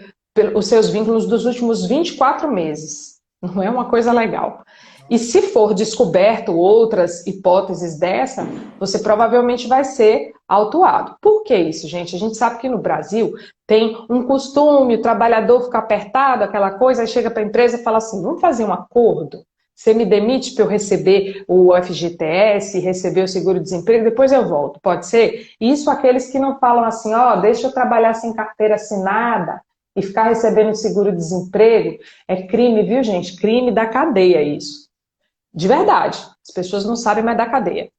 B: os seus vínculos dos últimos 24 meses. Não é uma coisa legal. E se for descoberto outras hipóteses dessa, você provavelmente vai ser autuado. Por que isso, gente? A gente sabe que no Brasil tem um costume, o trabalhador fica apertado, aquela coisa, aí chega para a empresa e fala assim, vamos fazer um acordo? Você me demite para eu receber o FGTS, receber o seguro-desemprego, depois eu volto, pode ser? Isso aqueles que não falam assim, ó, deixa eu trabalhar sem carteira assinada e ficar recebendo seguro-desemprego, é crime, viu, gente? Crime da cadeia isso. De verdade, as pessoas não sabem, mas da cadeia.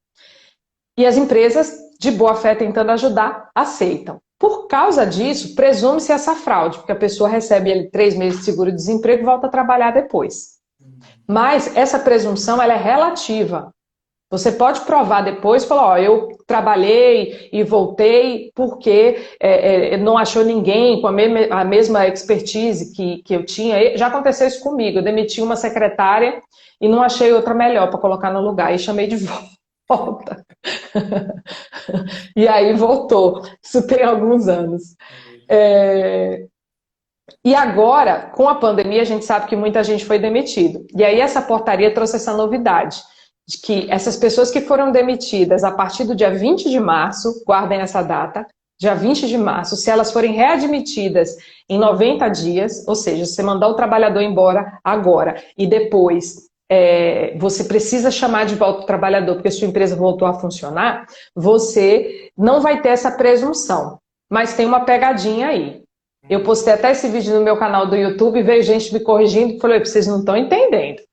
B: E as empresas, de boa fé, tentando ajudar, aceitam. Por causa disso, presume-se essa fraude, porque a pessoa recebe 3 meses de seguro-desemprego e volta a trabalhar depois. Mas essa presunção ela é relativa. Você pode provar depois e falar, ó, eu trabalhei e voltei porque não achou ninguém com a mesma expertise que eu tinha. Já aconteceu isso comigo, eu demiti uma secretária e não achei outra melhor para colocar no lugar e chamei de volta. E aí voltou. Isso tem alguns anos. E agora, com a pandemia, a gente sabe que muita gente foi demitido. E aí essa portaria trouxe essa novidade, de que essas pessoas que foram demitidas a partir do dia 20 de março, guardem essa data, dia 20 de março, se elas forem readmitidas em 90 dias, ou seja, você mandar o trabalhador embora agora e depois você precisa chamar de volta o trabalhador porque sua empresa voltou a funcionar, você não vai ter essa presunção. Mas tem uma pegadinha aí. Eu postei até esse vídeo no meu canal do YouTube e veio gente me corrigindo e falou, vocês não estão entendendo.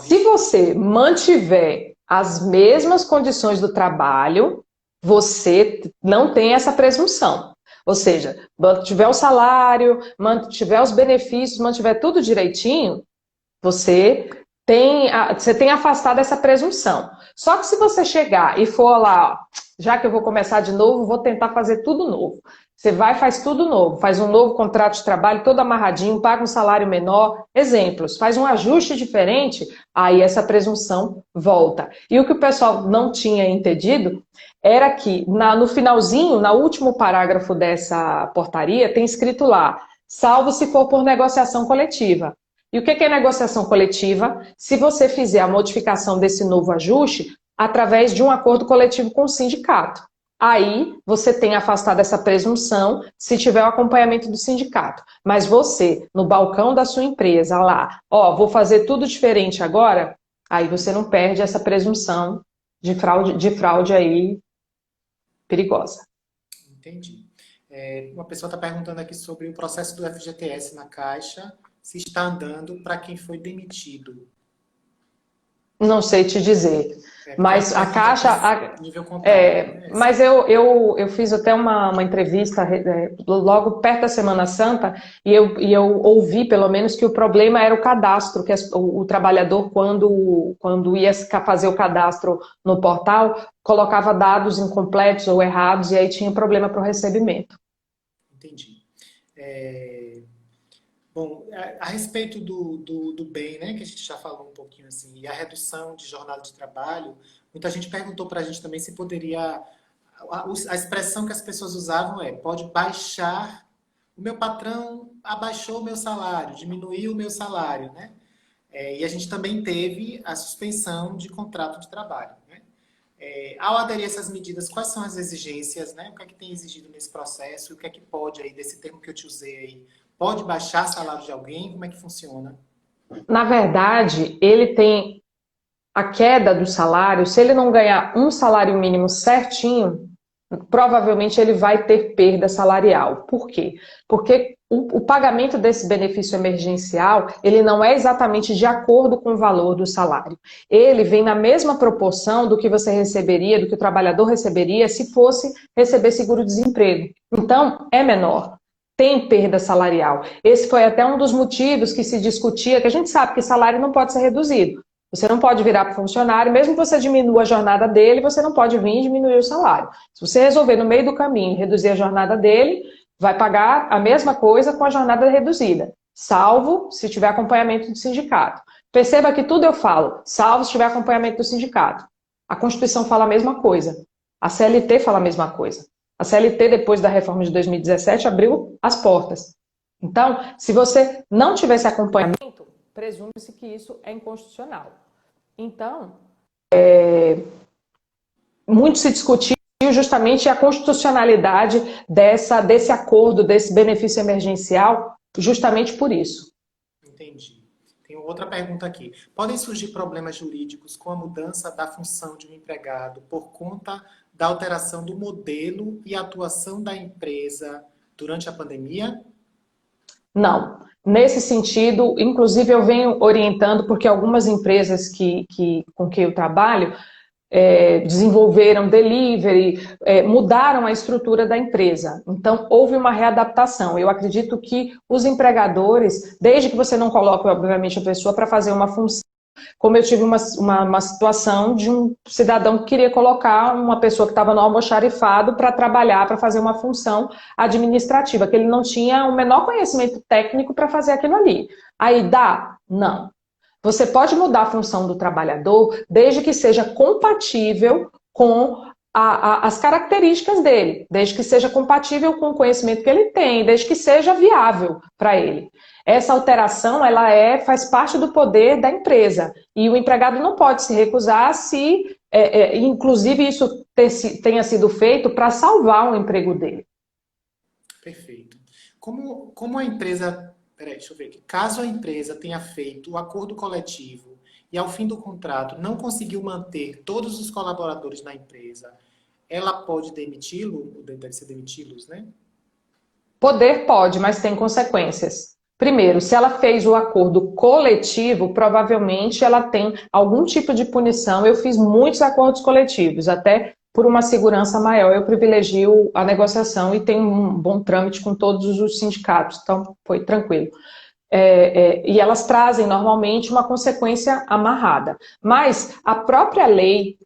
B: Se você mantiver as mesmas condições do trabalho, você não tem essa presunção. Ou seja, mantiver o salário, mantiver os benefícios, mantiver tudo direitinho, você você tem afastado essa presunção. Só que se você chegar e for lá, ó, já que eu vou começar de novo, vou tentar fazer tudo novo. Você vai e faz tudo novo, faz um novo contrato de trabalho todo amarradinho, paga um salário menor. Exemplos, faz um ajuste diferente, aí essa presunção volta. E o que o pessoal não tinha entendido era que no finalzinho, no último parágrafo dessa portaria, tem escrito lá, salvo se for por negociação coletiva. E o que é negociação coletiva? Se você fizer a modificação desse novo ajuste através de um acordo coletivo com o sindicato. Aí você tem afastado essa presunção se tiver o acompanhamento do sindicato. Mas você, no balcão da sua empresa, lá, ó, vou fazer tudo diferente agora, aí você não perde essa presunção de fraude aí perigosa.
A: Entendi. Uma pessoa está perguntando aqui sobre o processo do FGTS na Caixa, se está andando para quem foi demitido.
B: Não sei te dizer. Mas a Caixa.
A: Nível contábil, né?
B: Mas eu fiz até uma entrevista logo perto da Semana Santa e eu ouvi, pelo menos, que o problema era o cadastro, que o trabalhador, quando ia fazer o cadastro no portal, colocava dados incompletos ou errados e aí tinha problema para o recebimento.
A: Entendi. Bom, a respeito do bem, né, que a gente já falou um pouquinho assim, e a redução de jornada de trabalho, muita gente perguntou para a gente também se poderia, a expressão que as pessoas usavam pode baixar, o meu patrão abaixou o meu salário, diminuiu o meu salário, né? E a gente também teve a suspensão de contrato de trabalho, né? Ao aderir a essas medidas, quais são as exigências, né? O que é que tem exigido nesse processo? O que é que pode aí, desse termo que eu te usei aí, pode baixar salário de alguém? Como é que funciona?
B: Na verdade, ele tem a queda do salário, se ele não ganhar um salário mínimo certinho, provavelmente ele vai ter perda salarial. Por quê? Porque o pagamento desse benefício emergencial, ele não é exatamente de acordo com o valor do salário. Ele vem na mesma proporção do que você receberia, do que o trabalhador receberia se fosse receber seguro-desemprego. Então, é menor. Tem perda salarial. Esse foi até um dos motivos que se discutia, que a gente sabe que salário não pode ser reduzido. Você não pode virar para o funcionário, mesmo que você diminua a jornada dele, você não pode vir e diminuir o salário. Se você resolver no meio do caminho reduzir a jornada dele, vai pagar a mesma coisa com a jornada reduzida, salvo se tiver acompanhamento do sindicato. Perceba que tudo eu falo, salvo se tiver acompanhamento do sindicato. A Constituição fala a mesma coisa, a CLT fala a mesma coisa. A CLT, depois da reforma de 2017, abriu as portas. Então, se você não tiver esse acompanhamento, presume-se que isso é inconstitucional. Então, muito se discutiu justamente a constitucionalidade desse acordo, desse benefício emergencial, justamente por isso.
A: Entendi. Tem outra pergunta aqui. Podem surgir problemas jurídicos com a mudança da função de um empregado por conta da alteração do modelo e atuação da empresa durante a pandemia?
B: Não. Nesse sentido, inclusive eu venho orientando, porque algumas empresas com que eu trabalho desenvolveram delivery, mudaram a estrutura da empresa. Então, houve uma readaptação. Eu acredito que os empregadores, desde que você não coloque, obviamente, a pessoa para fazer uma função, como eu tive uma situação de um cidadão que queria colocar uma pessoa que estava no almoxarifado para trabalhar, para fazer uma função administrativa, que ele não tinha o menor conhecimento técnico para fazer aquilo ali. Aí dá? Não. Você pode mudar a função do trabalhador desde que seja compatível com as características dele, desde que seja compatível com o conhecimento que ele tem, desde que seja viável para ele. Essa alteração, ela faz parte do poder da empresa e o empregado não pode se recusar se, inclusive, isso tenha sido feito para salvar o emprego dele.
A: Perfeito. Como a empresa... Peraí, deixa eu ver aqui. Caso a empresa tenha feito o acordo coletivo e ao fim do contrato não conseguiu manter todos os colaboradores na empresa, ela pode demiti-lo? Deve ser demiti-los, né?
B: Poder pode, mas tem consequências. Primeiro, se ela fez o acordo coletivo, provavelmente ela tem algum tipo de punição. Eu fiz muitos acordos coletivos, até por uma segurança maior, eu privilegio a negociação e tenho um bom trâmite com todos os sindicatos, então foi tranquilo. e elas trazem normalmente uma consequência amarrada. Mas a própria lei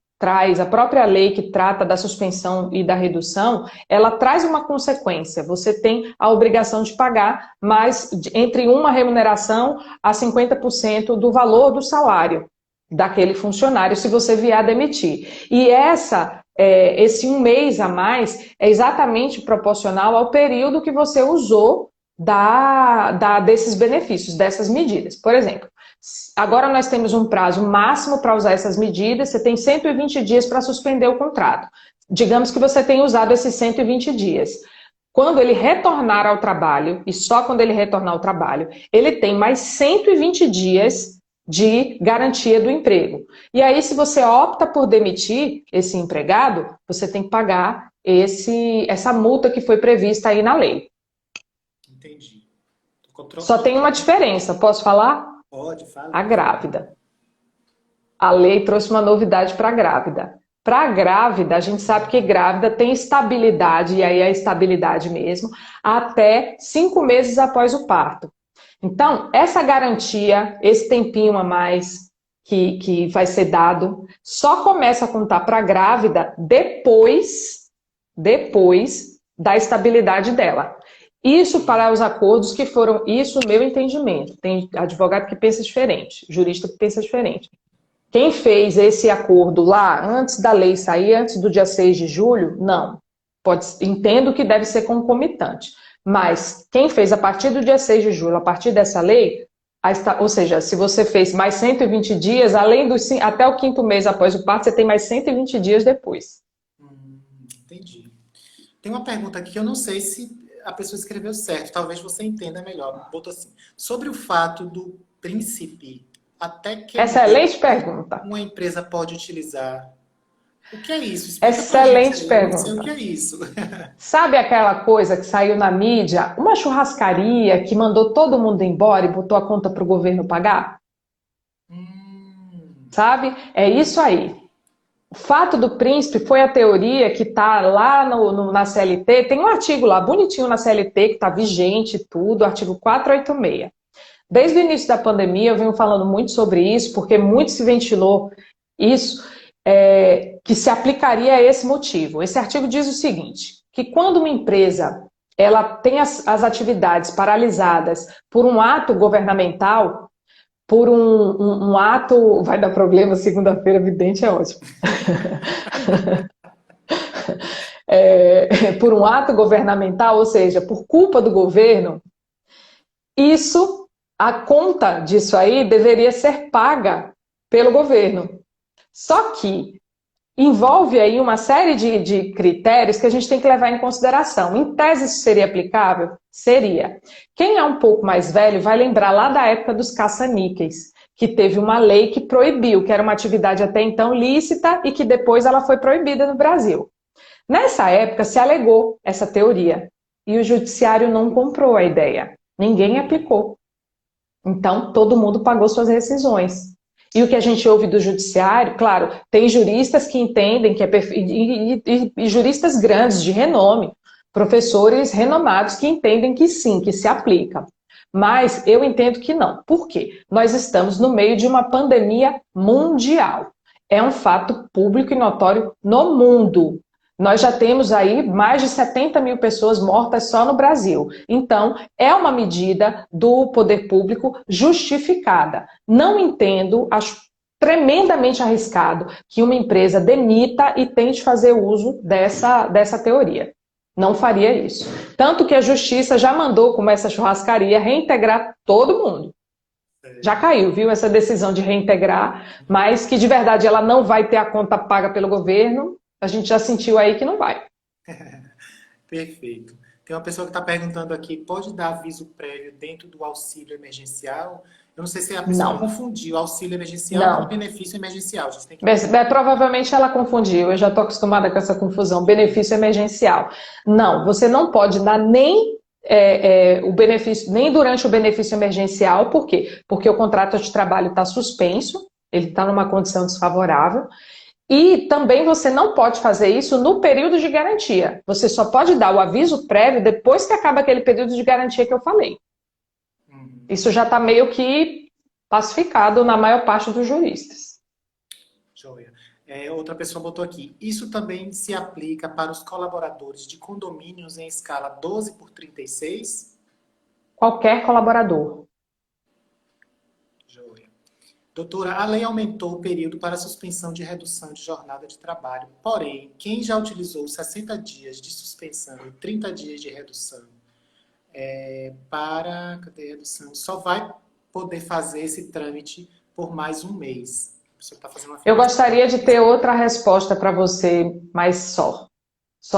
B: que trata da suspensão e da redução, ela traz uma consequência. Você tem a obrigação de pagar mais entre uma remuneração a 50% do valor do salário daquele funcionário, se você vier a demitir. E esse um mês a mais é exatamente proporcional ao período que você usou desses benefícios, dessas medidas. Por exemplo, agora nós temos um prazo máximo para usar essas medidas, você tem 120 dias para suspender o contrato. Digamos que você tenha usado esses 120 dias. Quando ele retornar ao trabalho, e só quando ele retornar ao trabalho, ele tem mais 120 dias de garantia do emprego. E aí, se você opta por demitir esse empregado, você tem que pagar essa multa que foi prevista aí na lei.
A: Entendi.
B: Só tem uma diferença, posso falar?
A: Pode, fala.
B: A grávida. A lei trouxe uma novidade para a grávida. Para a grávida, a gente sabe que grávida tem estabilidade, e aí é a estabilidade mesmo, até 5 meses após o parto. Então, essa garantia, esse tempinho a mais que vai ser dado, só começa a contar para a grávida depois da estabilidade dela. Isso para os acordos que foram, isso meu entendimento. Tem advogado que pensa diferente, jurista que pensa diferente. Quem fez esse acordo lá, antes da lei sair, antes do dia 6 de julho, não. Entendo que deve ser concomitante. Mas quem fez a partir do dia 6 de julho, a partir dessa lei, ou seja, se você fez mais 120 dias, além até o 5º mês após o parto, você tem mais 120 dias depois.
A: Entendi. Tem uma pergunta aqui que eu não sei se a pessoa escreveu certo, talvez você entenda melhor. Botou assim, sobre o fato do príncipe, até que
B: excelente pergunta.
A: Uma empresa pode utilizar. O que é isso?
B: Explica excelente pergunta.
A: Eu não sei o que é isso.
B: Sabe aquela coisa que saiu na mídia? Uma churrascaria que mandou todo mundo embora e botou a conta para o governo pagar? Sabe? É isso aí. O fato do príncipe foi a teoria que está lá na CLT. Tem um artigo lá, bonitinho na CLT, que está vigente e tudo, artigo 486. Desde o início da pandemia, eu venho falando muito sobre isso, porque muito se ventilou isso, que se aplicaria a esse motivo. Esse artigo diz o seguinte, que quando uma empresa ela tem as atividades paralisadas por um ato governamental, por um ato... Vai dar problema, segunda-feira, evidente, é ótimo. Por um ato governamental, ou seja, por culpa do governo, a conta disso aí deveria ser paga pelo governo. Só que envolve aí uma série de critérios que a gente tem que levar em consideração. Em tese, isso seria aplicável? Seria. Quem é um pouco mais velho vai lembrar lá da época dos caça-níqueis, que teve uma lei que proibiu, que era uma atividade até então lícita e que depois ela foi proibida no Brasil. Nessa época se alegou essa teoria e o judiciário não comprou a ideia. Ninguém aplicou. Então, todo mundo pagou suas rescisões. E o que a gente ouve do judiciário, claro, tem juristas que entendem que e juristas grandes, de renome, professores renomados que entendem que sim, que se aplica. Mas eu entendo que não. Por quê? Nós estamos no meio de uma pandemia mundial. É um fato público e notório no mundo. Nós já temos aí mais de 70 mil pessoas mortas só no Brasil. Então, é uma medida do poder público justificada. Não entendo, acho tremendamente arriscado que uma empresa demita e tente fazer uso dessa teoria. Não faria isso. Tanto que a justiça já mandou, como essa churrascaria, reintegrar todo mundo. Já caiu, viu, essa decisão de reintegrar, mas que de verdade ela não vai ter a conta paga pelo governo. A gente já sentiu aí que não vai.
A: Perfeito. Tem uma pessoa que está perguntando aqui, pode dar aviso prévio dentro do auxílio emergencial? Eu não sei se a pessoa confundiu auxílio emergencial com benefício emergencial. A gente tem que...
B: Provavelmente ela confundiu, eu já estou acostumada com essa confusão, benefício emergencial. Não, você não pode dar nem o benefício, nem durante o benefício emergencial, por quê? Porque o contrato de trabalho está suspenso, ele está numa condição desfavorável, e também você não pode fazer isso no período de garantia. Você só pode dar o aviso prévio depois que acaba aquele período de garantia que eu falei. Isso já está meio que pacificado na maior parte dos juristas.
A: Joia. Outra pessoa botou aqui. Isso também se aplica para os colaboradores de condomínios em escala 12 por 36?
B: Qualquer colaborador.
A: Joia. Doutora, a lei aumentou o período para suspensão de redução de jornada de trabalho. Porém, quem já utilizou 60 dias de suspensão e 30 dias de redução cadê a redução? Só vai poder fazer esse trâmite por mais um mês. Tá fazendo uma
B: Eu gostaria de ter outra resposta para você, mas só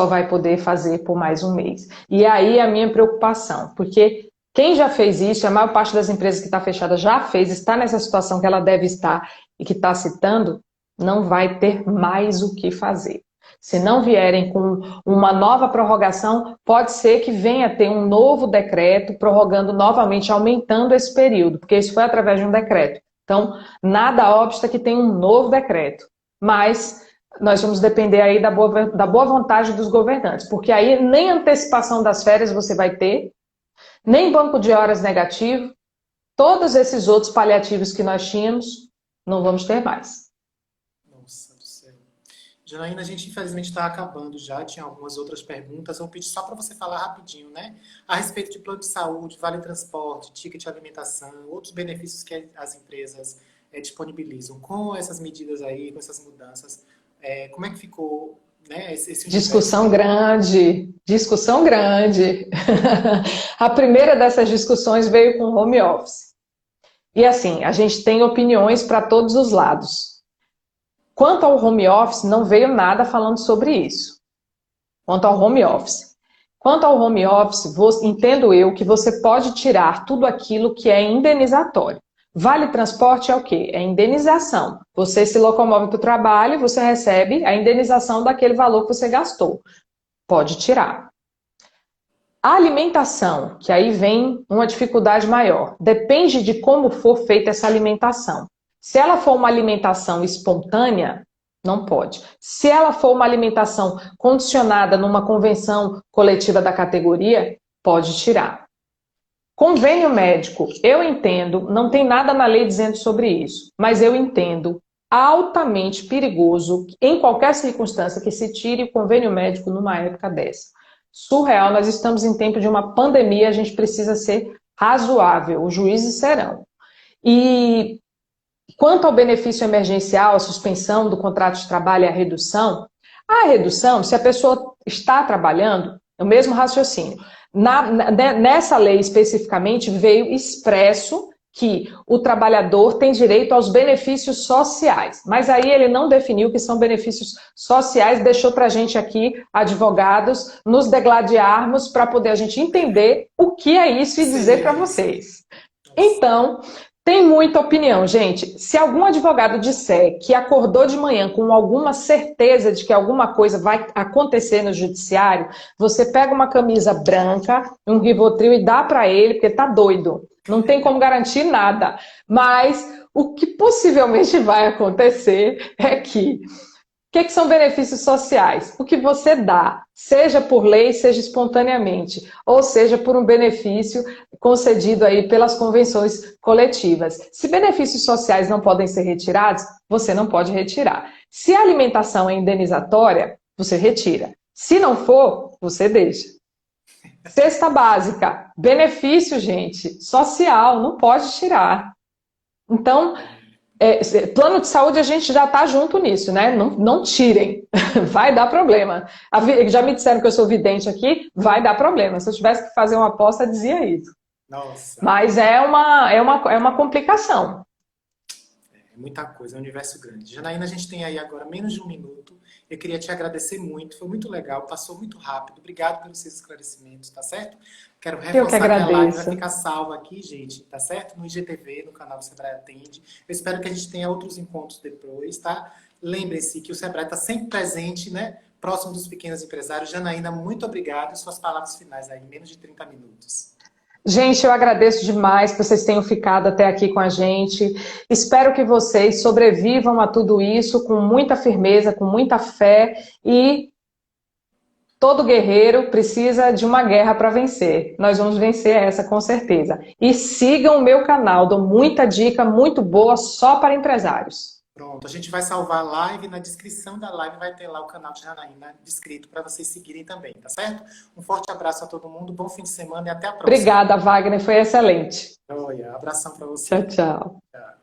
B: vai poder fazer por mais um mês. E aí a minha preocupação, porque quem já fez isso, a maior parte das empresas que está fechada já fez, está nessa situação que ela deve estar e que está citando, não vai ter mais o que fazer. Se não vierem com uma nova prorrogação, pode ser que venha a ter um novo decreto prorrogando novamente, aumentando esse período, porque isso foi através de um decreto. Então, nada obsta que tenha um novo decreto. Mas nós vamos depender aí da boa vontade dos governantes, porque aí nem antecipação das férias você vai ter, nem banco de horas negativo, todos esses outros paliativos que nós tínhamos, não vamos ter mais.
A: Nossa do céu. Janaína, a gente infelizmente está acabando já, tinha algumas outras perguntas, eu vou pedir só para você falar rapidinho, né? A respeito de plano de saúde, vale transporte, ticket de alimentação, outros benefícios que as empresas disponibilizam. Com essas medidas aí, com essas mudanças, como é que ficou, né, esse
B: Discussão grande, discussão grande. A primeira dessas discussões veio com home office. E assim, a gente tem opiniões para todos os lados. Quanto ao home office, não veio nada falando sobre isso. Quanto ao home office. Quanto ao home office, entendo eu que você pode tirar tudo aquilo que é indenizatório. Vale transporte é o quê? É indenização. Você se locomove para o trabalho e você recebe a indenização daquele valor que você gastou. Pode tirar. A alimentação, que aí vem uma dificuldade maior, depende de como for feita essa alimentação. Se ela for uma alimentação espontânea, não pode. Se ela for uma alimentação condicionada numa convenção coletiva da categoria, pode tirar. Convênio médico, eu entendo, não tem nada na lei dizendo sobre isso, mas eu entendo altamente perigoso, em qualquer circunstância, que se tire o convênio médico numa época dessa. Surreal, nós estamos em tempo de uma pandemia, a gente precisa ser razoável, os juízes serão. E quanto ao benefício emergencial, a suspensão do contrato de trabalho e a redução, se a pessoa está trabalhando, é o mesmo raciocínio. Nessa lei especificamente veio expresso que o trabalhador tem direito aos benefícios sociais, mas aí ele não definiu o que são benefícios sociais, deixou para a gente aqui, advogados, nos degladiarmos para poder a gente entender o que é isso e dizer para vocês. Então, tem muita opinião, gente. Se algum advogado disser que acordou de manhã com alguma certeza de que alguma coisa vai acontecer no judiciário, você pega uma camisa branca, um Rivotril e dá para ele, porque tá doido. Não tem como garantir nada. Mas o que possivelmente vai acontecer é que o que são benefícios sociais? O que você dá, seja por lei, seja espontaneamente, ou seja por um benefício concedido aí pelas convenções coletivas. Se benefícios sociais não podem ser retirados, você não pode retirar. Se a alimentação é indenizatória, você retira. Se não for, você deixa. Cesta básica, benefício, gente, social, não pode tirar. Então, plano de saúde a gente já está junto nisso, né? Não tirem, vai dar problema. Já me disseram que eu sou vidente aqui, vai dar problema. Se eu tivesse que fazer uma aposta, dizia isso.
A: Nossa.
B: Mas é uma complicação.
A: É muita coisa, é um universo grande. Janaína, a gente tem aí agora menos de um minuto. Eu queria te agradecer muito, foi muito legal, passou muito rápido. Obrigado pelos seus esclarecimentos, tá certo? Quero reforçar que a live vai ficar salva aqui, gente, tá certo? No IGTV, no canal do Sebrae Atende. Eu espero que a gente tenha outros encontros depois, tá? Lembrem-se que o Sebrae está sempre presente, né? Próximo dos pequenos empresários. Janaína, muito obrigado. Suas palavras finais aí, em menos de 30 minutos.
B: Gente, eu agradeço demais que vocês tenham ficado até aqui com a gente. Espero que vocês sobrevivam a tudo isso com muita firmeza, com muita fé e todo guerreiro precisa de uma guerra para vencer. Nós vamos vencer essa com certeza. E sigam o meu canal, dou muita dica muito boa só para empresários.
A: Pronto, a gente vai salvar a live, na descrição da live vai ter lá o canal de Janaína descrito para vocês seguirem também, tá certo? Um forte abraço a todo mundo, bom fim de semana e até a próxima.
B: Obrigada, Wagner, foi excelente.
A: Olha, abração para você.
B: Tchau, tchau.
A: Tchau.